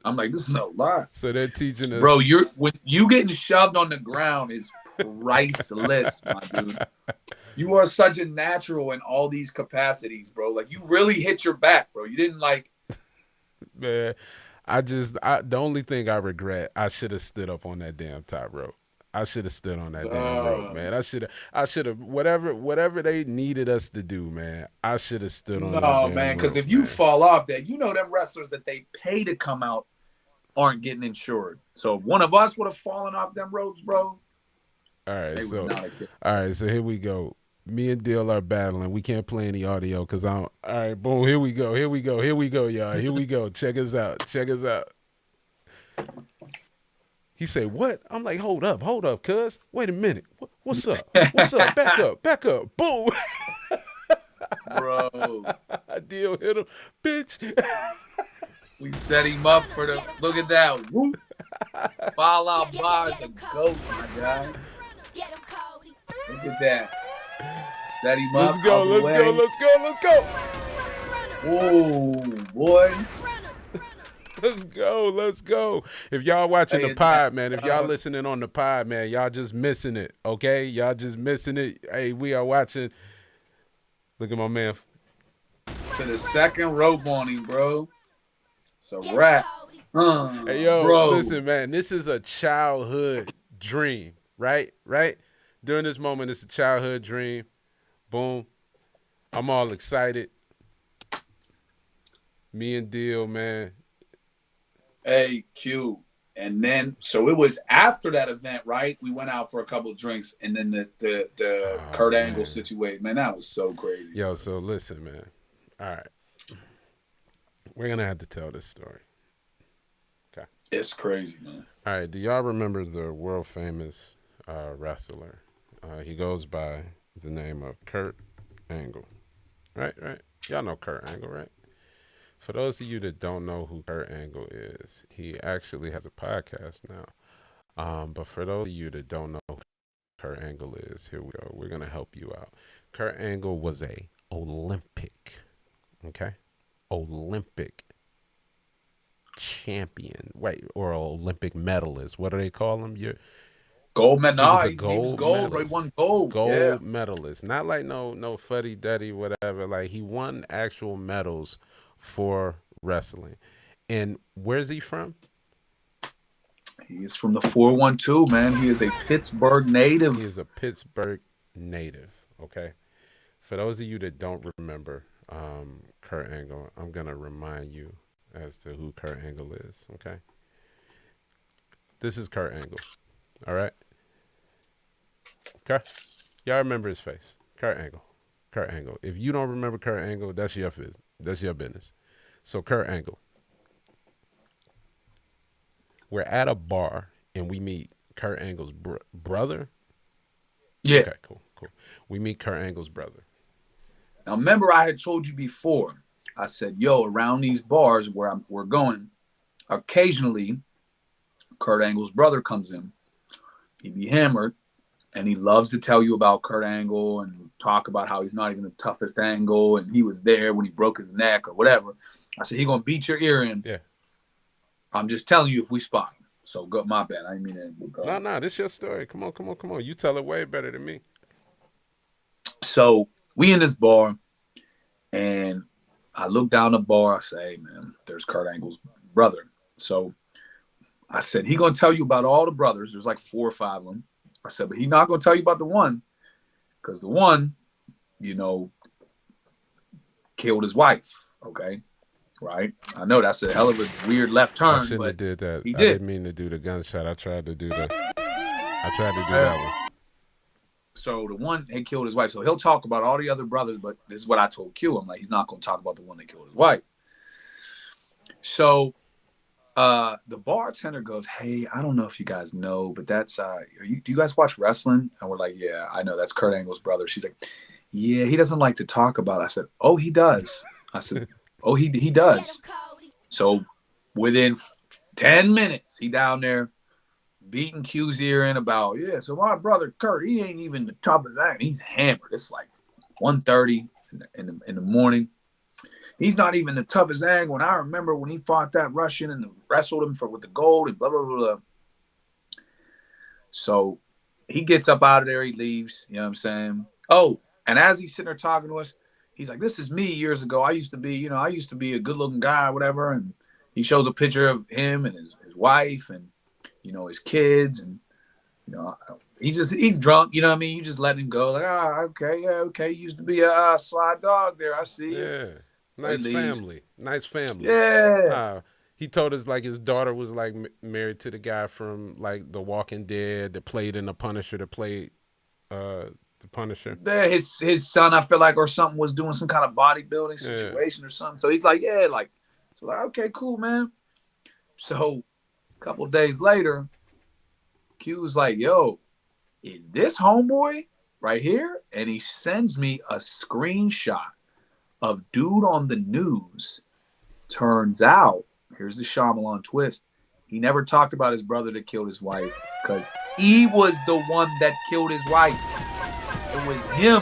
I'm like, "This is a lot." So they're teaching us, bro. When you getting shoved on the ground is priceless, my dude. You are such a natural in all these capacities, bro. Like, you really hit your back, bro. You didn't like. Man, the only thing I regret, I should have stood up on that damn top rope. I should have stood on that damn rope, man. I should have whatever they needed us to do, man. I should have stood on that damn rope. No, man, because if you fall off that, them wrestlers that they pay to come out aren't getting insured. So if one of us would have fallen off them ropes, bro. All right, so here we go. Me and Dill are battling. We can't play any audio because I don't. All right, boom. Here we go, y'all. Here we go. Check us out. He said, "What?" I'm like, hold up, cuz. Wait a minute. What's up? Back up. Boom. Bro. Deal hit him. Bitch. We set him up for the, look at that. Whoop. Fall out bars and go, my guy. Look at that. Set him up. Let's go. Whoa, boy. Let's go. Let's go. If y'all watching the pod, man, if y'all listening on the pod, man, y'all just missing it, okay? Y'all just missing it. Hey, we are watching. Look at my man. To the second rope on him, bro. It's a wrap. Hey, yo, bro. Listen, man, this is a childhood dream, right? Right? During this moment, it's a childhood dream. Boom. I'm all excited. Me and Deal, man. Hey, Q. And then, so it was after that event, right? We went out for a couple of drinks, and then the Kurt Angle situation. Man, that was so crazy. Yo, so listen, man. All right. We're going to have to tell this story. Okay. It's crazy, man. All right. Do y'all remember the world famous wrestler? He goes by the name of Kurt Angle. Right. Y'all know Kurt Angle, right? For those of you that don't know who Kurt Angle is, he actually has a podcast now. But for those of you that don't know who Kurt Angle is, here we go. We're going to help you out. Kurt Angle was a Olympic champion, or Olympic medalist. What do they call him? Gold medal. He was gold. He won gold. Gold medalist. Not like no fuddy duddy whatever. Like he won actual medals for wrestling. And where's he from? He's from the 412, man. He is a Pittsburgh native. He is a Pittsburgh native. Okay. For those of you that don't remember Kurt Angle, I'm gonna remind you as to who Kurt Angle is. Okay. This is Kurt Angle. All right. Okay. Y'all remember his face. Kurt Angle. If you don't remember Kurt Angle, that's your business. That's your business. So Kurt Angle. We're at a bar and we meet Kurt Angle's brother. Yeah. Okay, cool. We meet Kurt Angle's brother. Now, remember I had told you before, I said, yo, around these bars where we're going, occasionally Kurt Angle's brother comes in. He be hammered, and he loves to tell you about Kurt Angle and talk about how he's not even the toughest Angle, and he was there when he broke his neck or whatever. I said, he going to beat your ear in. Yeah. I'm just telling you if we spot him. So, go, my bad. I didn't mean that. No, this is your story. Come on. You tell it way better than me. So, we in this bar, and I look down the bar. I say, hey, man, there's Kurt Angle's brother. So, I said, he going to tell you about all the brothers. There's like 4 or 5 of them. I said, but he's not going to tell you about the one, because the one, killed his wife. Okay. Right. I know that's a hell of a weird left turn. I shouldn't have did that. He did. I didn't mean to do the gunshot. I tried to do that one. So the one had killed his wife. So he'll talk about all the other brothers, but this is what I told Q. I'm like, he's not going to talk about the one that killed his wife. So the bartender goes, hey, I don't know if you guys know, but that's do you guys watch wrestling? And we're like, yeah, I know, that's Kurt Angle's brother. She's like, yeah, he doesn't like to talk about it. I said, oh, he does. I said, oh, he does. So within 10 minutes, he down there beating Q's ear in about, yeah, so my brother Kurt, he ain't even the toughest act. He's hammered. It's like 1:30 in the morning. He's not even the toughest angle. And I remember when he fought that Russian and wrestled him with the gold and blah, blah, blah, blah. So he gets up out of there. He leaves. You know what I'm saying? Oh, and as he's sitting there talking to us, he's like, this is me years ago. I used to be a good looking guy or whatever. And he shows a picture of him and his wife and, his kids. And, he's drunk. You know what I mean? You just let him go. Like, okay. Yeah. Okay. You used to be a sly dog there. I see. Yeah. So nice family. Yeah. He told us like his daughter was like married to the guy from like The Walking Dead that played in The Punisher, The Punisher. Yeah, his son, I feel like, or something, was doing some kind of bodybuilding situation or something. So he's like, okay, cool, man. So a couple of days later, Q was like, yo, is this homeboy right here? And he sends me a screenshot of dude on the news. Turns out, here's the Shyamalan twist. He never talked about his brother that killed his wife because he was the one that killed his wife. It was him.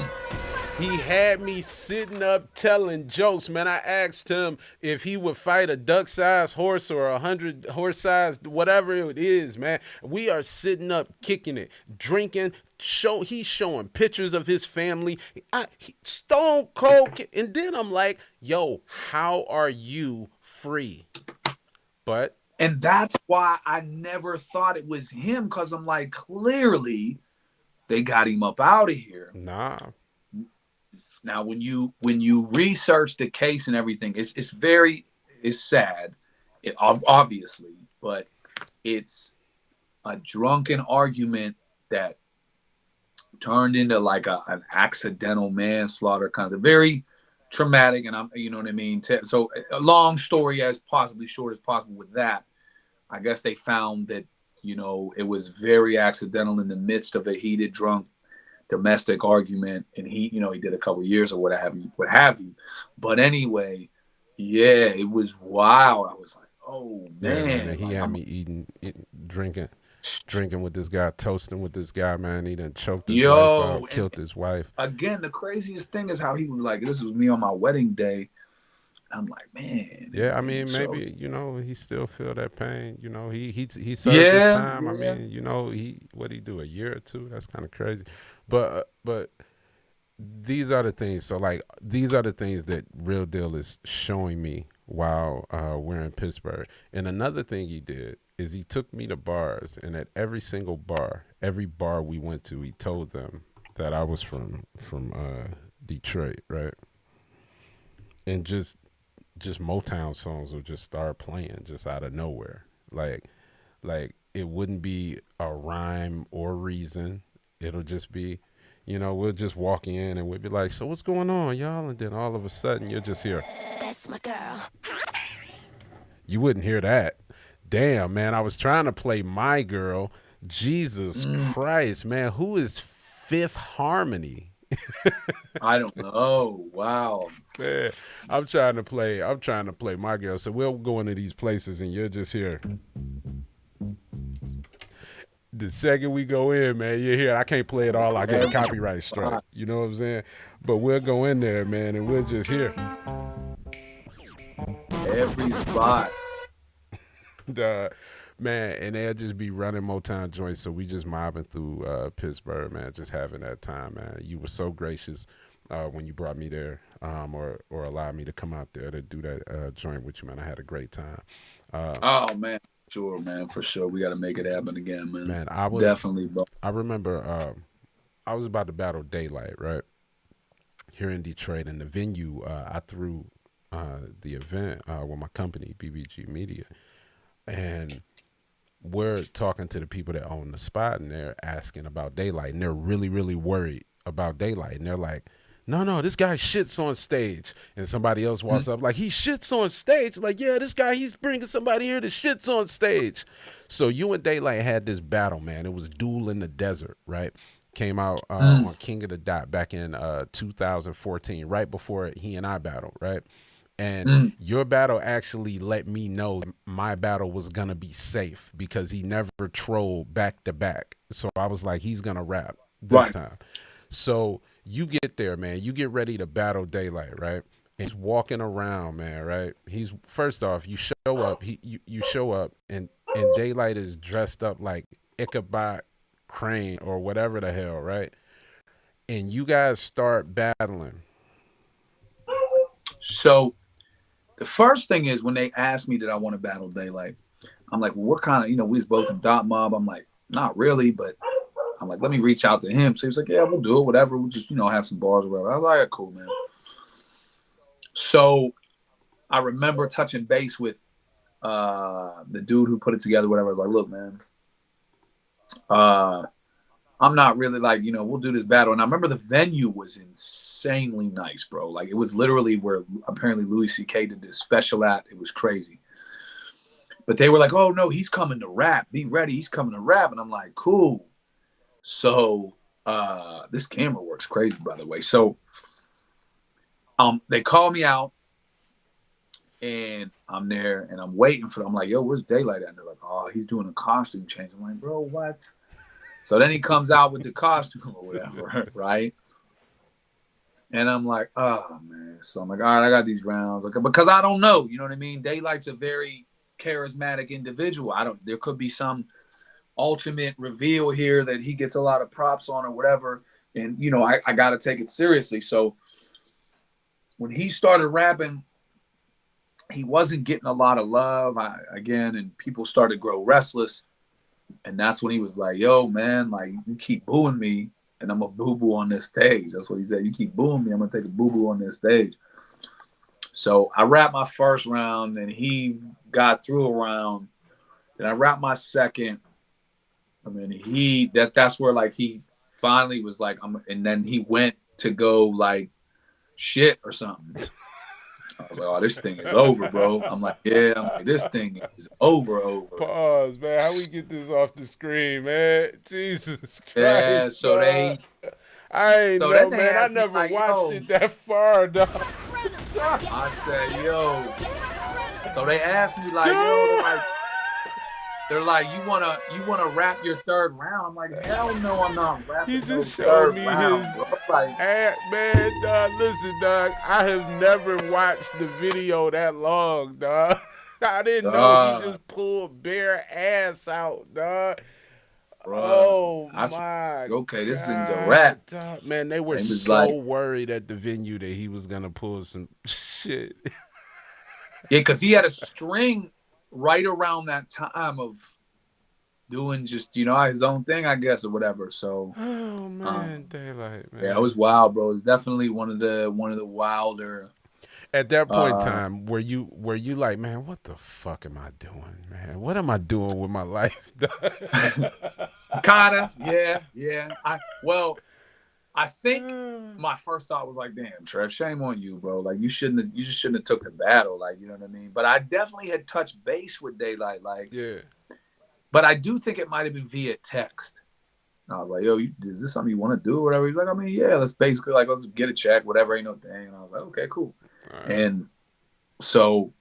He had me sitting up telling jokes, man. I asked him if he would fight a duck-sized horse or 100 horse-sized, whatever it is, man. We are sitting up kicking it, drinking. He's showing pictures of his family. Stone cold, and then I'm like, yo, how are you free? But And that's why I never thought it was him, because I'm like, clearly they got him up out of here. nah. Now, when you research the case and everything, it's sad, obviously, but it's a drunken argument that turned into like an accidental manslaughter, kind of very traumatic. And you know what I mean? So a long story, as possibly short as possible with that. I guess they found that, it was very accidental in the midst of a heated, drunk domestic argument, and he did a couple years or what have you. But anyway, yeah, it was wild. I was like, oh man, yeah, man, he had me eating, drinking with this guy, toasting with this guy, man. He done choked his wife out, killed his wife. Again, the craziest thing is how he was like, this was me on my wedding day. I'm like, man. Yeah, I mean, maybe he still feel that pain. He served his time. Yeah. I mean, what he do, a year or two? That's kind of crazy. But these are the things. So like, these are the things that Real Deal is showing me while we're in Pittsburgh. And another thing he did is he took me to bars, and at every single bar, every bar we went to, he told them that I was from Detroit, right? And just Motown songs would just start playing just out of nowhere. Like it wouldn't be a rhyme or reason. It'll just be, we'll just walk in and we'll be like, so what's going on, y'all? And then all of a sudden you'll just hear, that's my girl. You wouldn't hear that. Damn, man, I was trying to play My Girl. Jesus Christ, man, who is Fifth Harmony? I don't know. Wow. Man, I'm trying to play My Girl. So we'll go into these places and you'll just hear. The second we go in, man, you hear, I can't play it all. I get a copyright strike. You know what I'm saying? But we'll go in there, man, and we'll just hear. Every spot. Man, and they'll just be running Motown joints. So we just mobbing through Pittsburgh, man, just having that time, man. You were so gracious when you brought me there, or allowed me to come out there to do that joint with you, man. I had a great time. Oh, man. Sure, man, for sure. We got to make it happen again, man. Man, definitely. I remember I was about to battle Daylight, right, here in Detroit, and the venue I threw the event with my company, BBG Media, and we're talking to the people that own the spot, and they're asking about Daylight, and they're really, really worried about Daylight, and they're like, no, this guy shits on stage. And somebody else walks up like, he shits on stage? Like, yeah, this guy, he's bringing somebody here that shits on stage. So you and Daylight had this battle, man. It was Duel in the Desert, right? Came out on King of the Dot back in 2014, right before he and I battled, right? And your battle actually let me know my battle was going to be safe because he never trolled back to back. So I was like, he's going to rap this time. So you get there, man. You get ready to battle Daylight, right? And he's walking around, man, right? He's, first off, you show up. You show up, and Daylight is dressed up like Ichabod Crane or whatever the hell, right? And you guys start battling. So the first thing is when they asked me did I want to battle Daylight, I'm like, well, what kind of, we was both in Dot Mob. I'm like, not really, but I'm like, let me reach out to him. So he was like, yeah, we'll do it, whatever. We'll just, have some bars or whatever. I was like, cool, man. So I remember touching base with the dude who put it together, whatever. I was like, look, man, I'm not really like, we'll do this battle. And I remember the venue was insanely nice, bro. Like, it was literally where apparently Louis C.K. did this special at. It was crazy. But they were like, oh, no, he's coming to rap. Be ready. He's coming to rap. And I'm like, cool. So this camera works crazy, by the way. So they call me out, and I'm there, and I'm waiting for them. I'm like, yo, where's Daylight at? And they're like, oh, he's doing a costume change. I'm like, bro, what? So then he comes out with the costume or whatever, right? And I'm like, oh man. So I'm like, all right, I got these rounds. Like, because I don't know, you know what I mean? Daylight's a very charismatic individual. There could be some ultimate reveal here that he gets a lot of props on or whatever. And, you know, I got to take it seriously. So when he started rapping, he wasn't getting a lot of love again, and people started to grow restless. And that's when he was like, yo, man, like, you keep booing me, and I'm a boo-boo on this stage. That's what he said. You keep booing me, I'm going to take a boo-boo on this stage. So I rapped my first round, and he got through a round. Then I rapped my second. I mean, that's where, like, he finally was like, and then he went to go, like, shit or something. I was like, oh, this thing is over, bro. I'm like, yeah, this thing is over. Pause, man. How we get this off the screen, man? Jesus Christ. Yeah, so I ain't so know, then man. I asked me, never like, watched it that far, dog. I said, yo. So they asked me, like, yo, they're like, you wanna rap your third round? I'm like, hell no, I'm not rapping. He just no showed third me round, his bro. Like, man, dog. Listen, dog. I have never watched the video that long, dog. I didn't know he just pulled bare ass out, dog. bro, Oh my okay, this thing's a God, rap. dog. Man, they were It was so like, worried at the venue that he was gonna pull some shit. yeah, because he had a string right around that time of doing just, you know, his own thing, I guess, or whatever. So, Oh man, Daylight, man. yeah, it was wild, bro. It's definitely one of the wilder. At that point in time, were you like, man, what the fuck am I doing, man? What am I doing with my life? Kinda, yeah. I think my first thought was like, damn, Trev, shame on you, bro. Like, you just shouldn't have took the battle, like, you know what I mean? But I definitely had touched base with Daylight, like, Yeah. But I do think it might have been via text. And I was like, yo, is this something you want to do or whatever? He's like, I mean, yeah, let's get a check, whatever, ain't no thing. And I was like, okay, cool. Right. And so,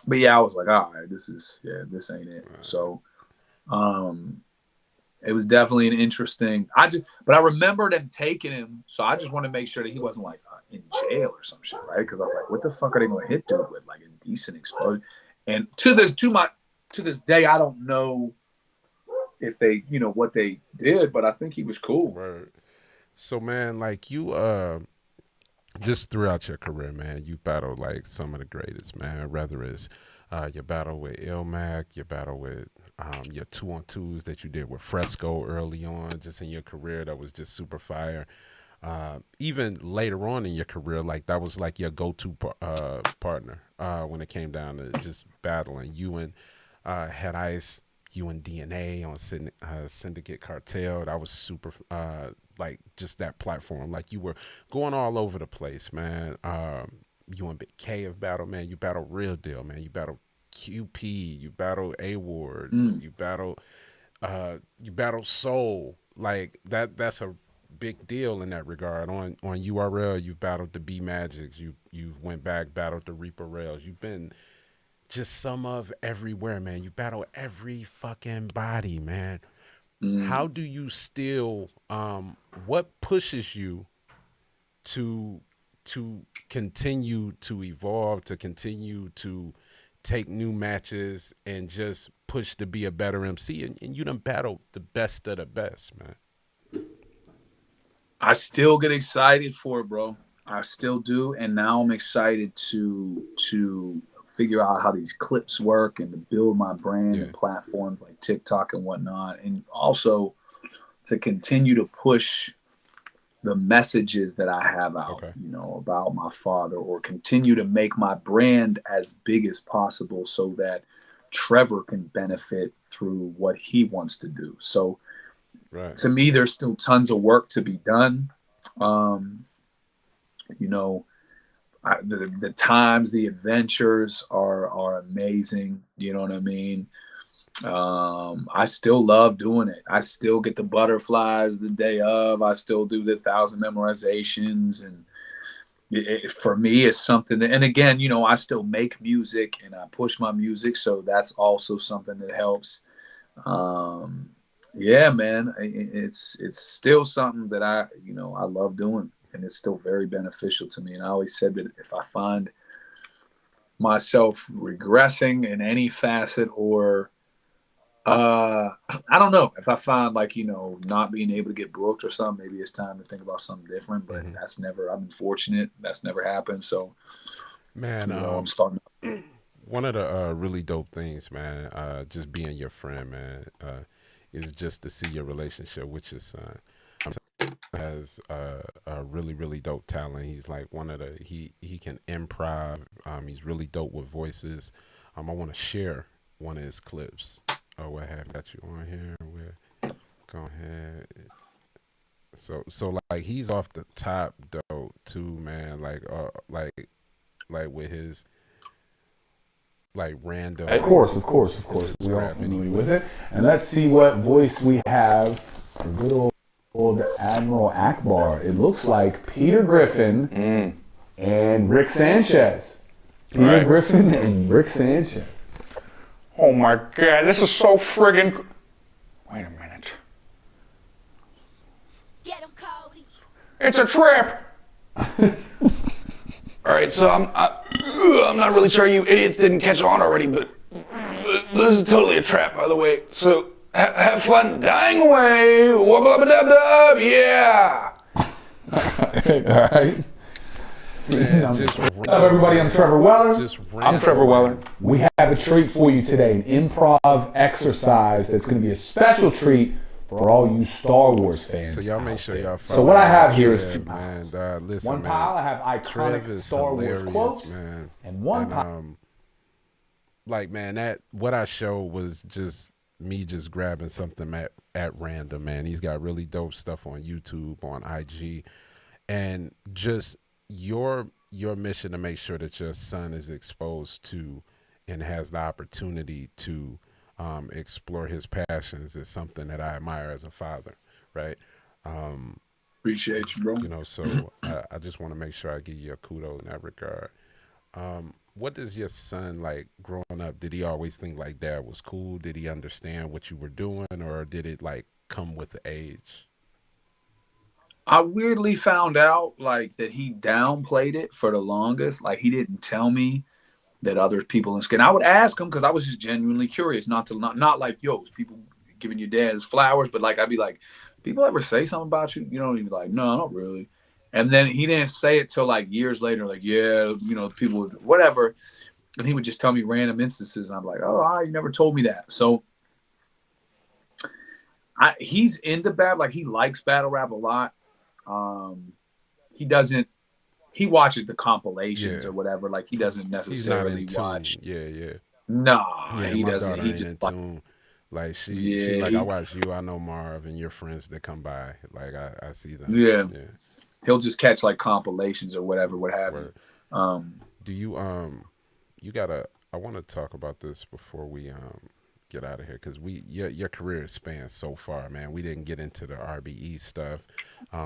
but yeah, I was like, all right, this ain't it. Right. So, it was definitely an interesting. But I remember them taking him, so I just want to make sure that he wasn't like in jail or some shit, right? Because I was like, what the fuck are they going to hit dude with, like, a decent explosion? And to this day, I don't know if they, you know, what they did, but I think he was cool. Right. So, man, like, you just throughout your career, man, you battled like some of the greatest, man. Whether it's your battle with Ilmac, your battle with your 2-on-2s that you did with Fresco early on, just in your career, that was just super fire. Even later on in your career, like, that was like your go-to partner when it came down to just battling. You and Head Ice, you and DNA on Syndicate Cartel. That was super, like, just that platform. Like, you were going all over the place, man. You and Big K have battled, man. You battled Real Deal, man. You battled QP. You battled A-Ward. You battled Soul. Like, that's a big deal in that regard. On URL, you've battled the B Magics. You've went back, battled the Reaper Rails. You've been just some of everywhere, man. You battle every fucking body, man. How do you still what pushes you to continue to evolve, to continue to take new matches and just push to be a better MC? And you done battled the best of the best, man. I still get excited for it, bro. I still do, and now I'm excited to figure out how these clips work and to build my brand and platforms like TikTok and whatnot, and also to continue to push the messages that I have out, you know, about my father, or continue to make my brand as big as possible so that Trevor can benefit through what he wants to do. So to me, there's still tons of work to be done. You know, the times, the adventures are amazing. You know what I mean? I still love doing it. I still get the butterflies the day of. I still do the 1,000 memorizations, and for me, it's something that, and again, you know, I still make music and I push my music, so that's also something that helps. Yeah, man, it's still something that I love doing. and it's still very beneficial to me. And I always said that if I find myself regressing in any facet, or I don't know, if I find like, not being able to get booked or something, maybe it's time to think about something different. But that's never, I've been fortunate, that's never happened. So, Man, I'm starting. one of the really dope things, man, just being your friend, man, is just to see your relationship with your son. Has a really really dope talent. He's like one of the he can improv. He's really dope with voices. I want to share one of his clips. Oh, what have got you on here? Go ahead. So like he's off the top dope too, man. Like with his like random. Of course. We are familiar with it. And let's see what voice we have for good old Admiral Akbar. It looks like Peter Griffin and Rick Sanchez. Peter Griffin and Rick Sanchez. Oh my God, this is so friggin'. Wait a minute. Get him, Cody. It's a trap. All right, so I'm not really sure you idiots didn't catch on already, but this is totally a trap, by the way. So have fun dying away. Wubba-dub-dub, yeah. All right. Man, just What's up, everybody? I'm Trevor Weller. I'm Trevor Weller. We have a treat for you today, an improv exercise that's going to be a special treat for all you Star Wars fans. So y'all make sure y'all follow. So what I have here is yeah, two piles. man. Listen, One man, pile I have Trev iconic is Star Wars hilarious, quotes, man. and one pile. Like man, that what I showed was just me just grabbing something at random, man. He's got really dope stuff on YouTube, on IG, and just your mission to make sure that your son is exposed to and has the opportunity to explore his passions is something that I admire as a father, right? Appreciate you, bro. So I just want to make sure I give you a kudos in that regard. What does your son like growing up? Did he always think like dad was cool? Did he understand what you were doing, or did it like come with the age? I weirdly found out like that he downplayed it for the longest. Like he didn't tell me that other people in skin. I would ask him because I was just genuinely curious, not like, yo, is people giving your dads flowers, but like I'd be like, people ever say something about you? And he'd be like, no, not really. And then he didn't say it till like years later, like, yeah, people would, whatever. And he would just tell me random instances. And I'm like, oh, you never told me that. So he's into battle, like he likes battle rap a lot. He watches the compilations or whatever. Like he doesn't necessarily watch. Yeah. Nah, Yeah, he my doesn't. daughter He ain't just in like, tune. Like she like I watch you. I know Marv and your friends that come by. Like I see them. Yeah. He'll just catch like compilations or whatever, what have you. Do you you gotta? I want to talk about this before we get out of here because your career spans so far, man. We didn't get into the RBE stuff.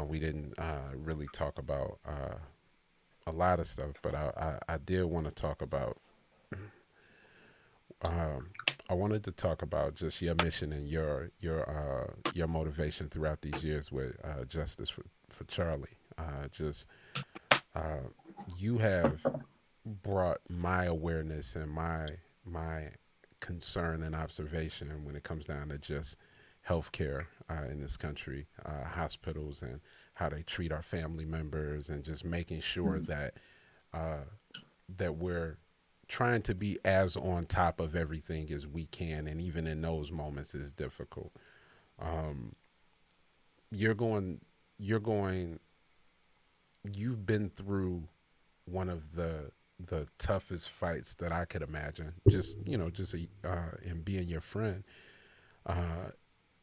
We didn't really talk about a lot of stuff, but I did want to talk about. I wanted to talk about just your mission and your motivation throughout these years with Justice for Charlie. You have brought my awareness and my concern and observation when it comes down to just healthcare in this country, hospitals and how they treat our family members, and just making sure that that we're trying to be as on top of everything as we can, and even in those moments is difficult. You've been through one of the toughest fights that I could imagine. In being your friend,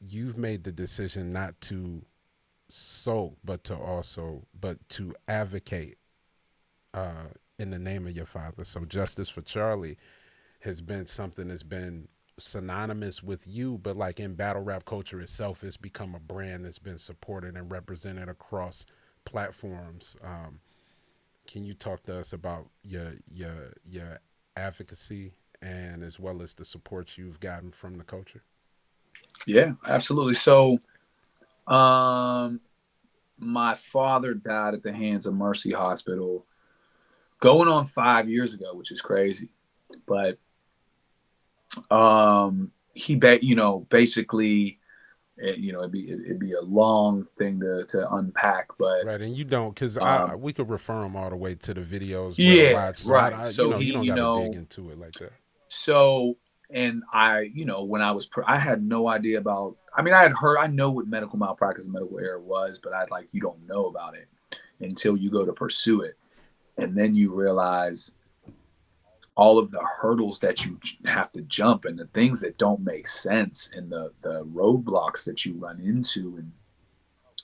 you've made the decision not to sulk, but to advocate in the name of your father. So Justice for Charlie has been something that's been synonymous with you, but like in battle rap culture itself, it's become a brand that's been supported and represented across platforms. Can you talk to us about your advocacy and as well as the support you've gotten from the culture? Yeah, absolutely. So my my father died at the hands of Mercy Hospital going on 5 years ago, which is crazy. But basically, it'd be a long thing to unpack, but Right, and you don't, because we could refer them all the way to the videos where to yeah, watch. So right. you So know, he, you don't got to dig into it like that. so, and when I had no idea about, I mean, I know what medical malpractice and medical error was, but you don't know about it until you go to pursue it. And then you realize all of the hurdles that you have to jump and the things that don't make sense and the roadblocks that you run into and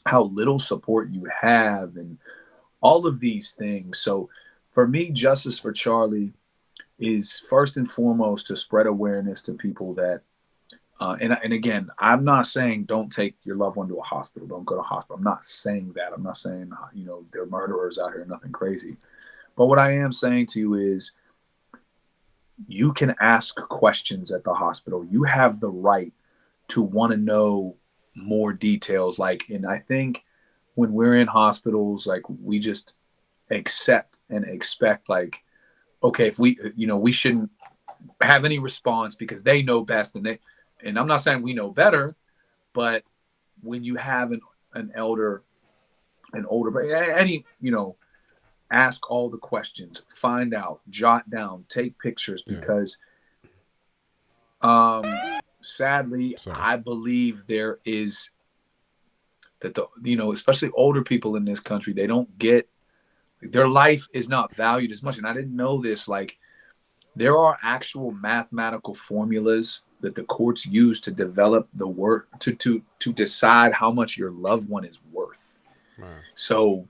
how little support you have and all of these things. So for me, Justice for Charlie is first and foremost to spread awareness to people that, and again, I'm not saying don't take your loved one to a hospital, don't go to a hospital. I'm not saying that. I'm not saying, they're murderers out here, nothing crazy. But what I am saying to you is you can ask questions at the hospital. You have the right to want to know more details. And I think when we're in hospitals, we just accept and expect, okay, if we shouldn't have any response because they know best, and I'm not saying we know better, but when you have an older, ask all the questions, find out, jot down, take pictures, because sadly, I believe there is that especially older people in this country, they don't get, their life is not valued as much. And I didn't know this, there are actual mathematical formulas that the courts use to develop the work to decide how much your loved one is worth. Right. So,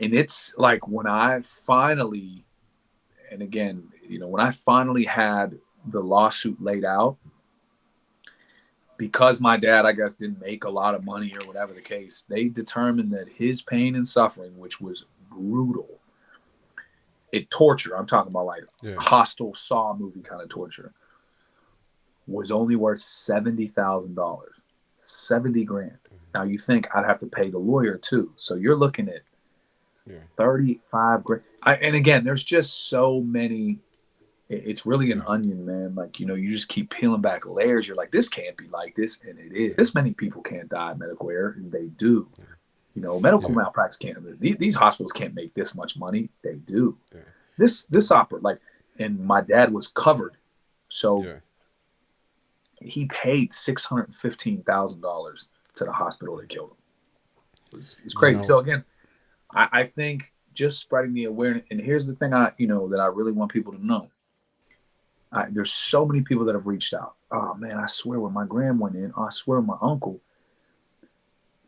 and it's when I finally, and again, when I finally had the lawsuit laid out, because my dad, I guess, didn't make a lot of money or whatever the case, they determined that his pain and suffering, which was brutal, torture, I'm talking about Hostile Saw movie kind of torture, was only worth $70,000, 70 grand. Now you think I'd have to pay the lawyer too. So you're looking at 35 grand. And again, there's just so many. It's really an onion, man. You just keep peeling back layers. You're like, this can't be like this. And it is. This many people can't die of medical error, and they do. Medical malpractice can't. These hospitals can't make this much money. They do. Yeah. This opera, and my dad was covered. So he paid $615,000 to the hospital that killed him. It's crazy. So again, I think just spreading the awareness. And here's the thing that I really want people to know. There's so many people that have reached out. Oh man, I swear when my grand went in, I swear my uncle.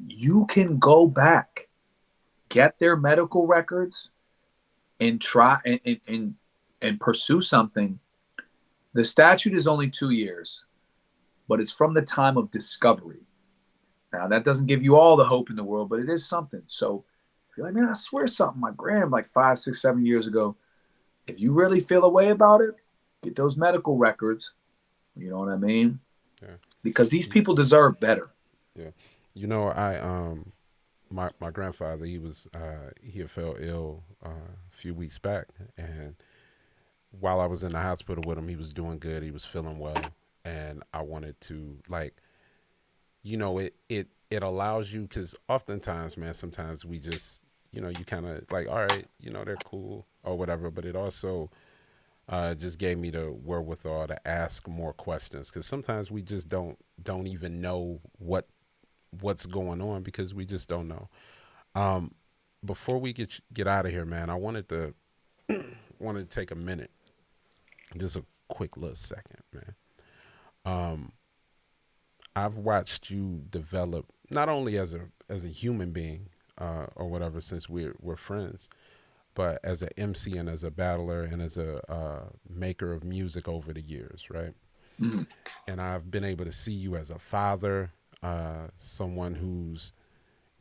You can go back, get their medical records, and try and pursue something. The statute is only 2 years, but it's from the time of discovery. Now that doesn't give you all the hope in the world, but it is something. So if you're like, man, I swear something my grand 5, 6, 7 years ago. If you really feel a way about it, get those medical records. You know what I mean? Yeah. Because these people deserve better. Yeah. My grandfather, he had fell ill a few weeks back, and while I was in the hospital with him, he was doing good. He was feeling well, and I wanted to it allows you, because oftentimes, man, sometimes we just you kind of all right, they're cool or whatever, but it also just gave me the wherewithal to ask more questions, because sometimes we just don't even know what's going on, because we just don't know. Before we get out of here, man, I wanted to take a minute, just a quick little second, man. I've watched you develop not only as a human being or whatever, since we're friends, but as an MC and as a battler and as a maker of music over the years, right? Mm-hmm. And I've been able to see you as a father, someone who's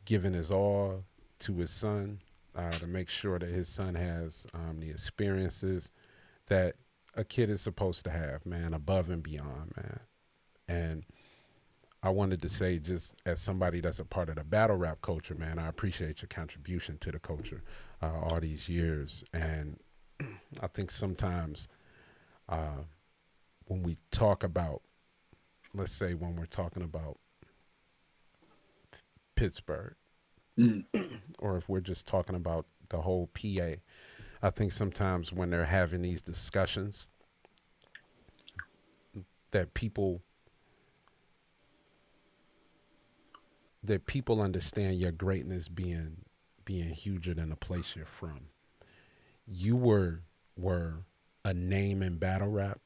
given his all to his son to make sure that his son has the experiences that a kid is supposed to have, man, above and beyond, man. And I wanted to say, just as somebody that's a part of the battle rap culture, man, I appreciate your contribution to the culture all these years. And I think sometimes when we talk about, let's say when we're talking about Pittsburgh, or if we're just talking about the whole PA, I think sometimes when they're having these discussions, that people understand your greatness being huger than the place you're from. You were a name in battle rap,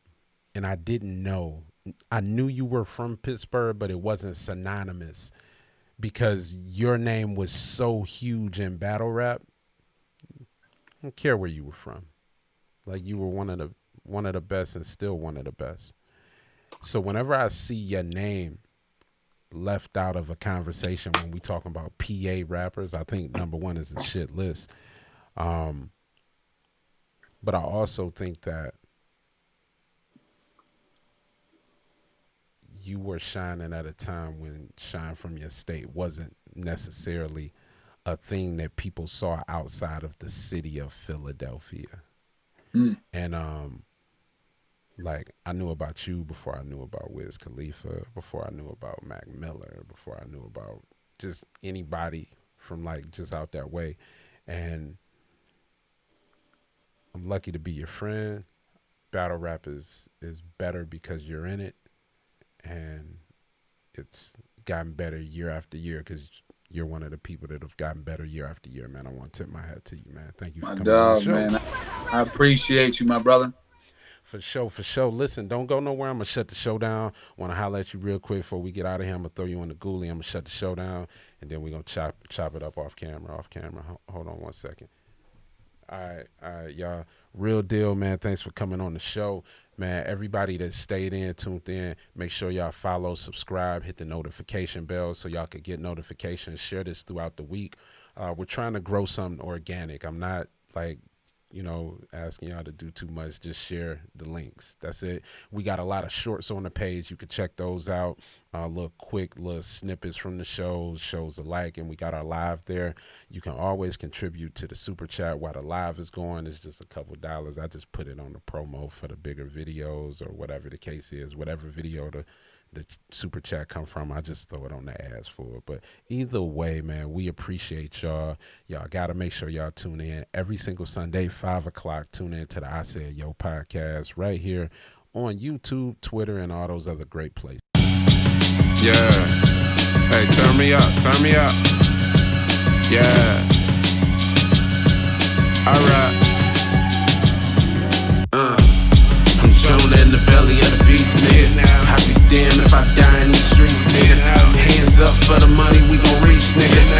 and I didn't know. I knew you were from Pittsburgh, but it wasn't synonymous because your name was so huge in battle rap. I don't care where you were from. Like, you were one of the best and still one of the best. So whenever I see your name left out of a conversation when we talking about PA rappers, I think number one is a shit list. But I also think that you were shining at a time when shine from your state wasn't necessarily a thing that people saw outside of the city of Philadelphia. And like, I knew about you before I knew about Wiz Khalifa, before I knew about Mac Miller, before I knew about just anybody from like just out that way. And I'm lucky to be your friend. Battle rap is better because you're in it, and it's gotten better year after year because you're one of the people that have gotten better year after year, man. I want to tip my hat to you, man. Thank you for coming on the show. Man. I appreciate you, my brother. For sure. Listen, don't go nowhere. I'm going to shut the show down. Want to holler at you real quick before we get out of here. I'm going to throw you on the ghoulie. I'm going to shut the show down, and then we're going to chop it up off camera. Hold on 1 second. All right, y'all. Real deal, man. Thanks for coming on the show. Man, everybody that stayed in, tuned in, make sure y'all follow, subscribe, hit the notification bell so y'all could get notifications. Share this throughout the week. We're trying to grow something organic. I'm not, like, asking y'all to do too much. Just share the links. That's it. We got a lot of shorts on the page. You can check those out. Little snippets from the shows alike, and we got our live there. You can always contribute to the super chat while the live is going. It's just a couple dollars. I just put it on the promo for the bigger videos or whatever the case is. Whatever video the super chat come from, I just throw it on the ads for it. But either way, man, we appreciate y'all. Y'all got to make sure y'all tune in every single Sunday, 5 o'clock. Tune in to the I Said Yo podcast right here on YouTube, Twitter, and all those other great places. Yeah. Hey, turn me up. Yeah. Alright. I'm Jonah in the belly of the beast, nigga. I be damned if I die in these streets, nigga. Hands up for the money, we gon' reach, nigga.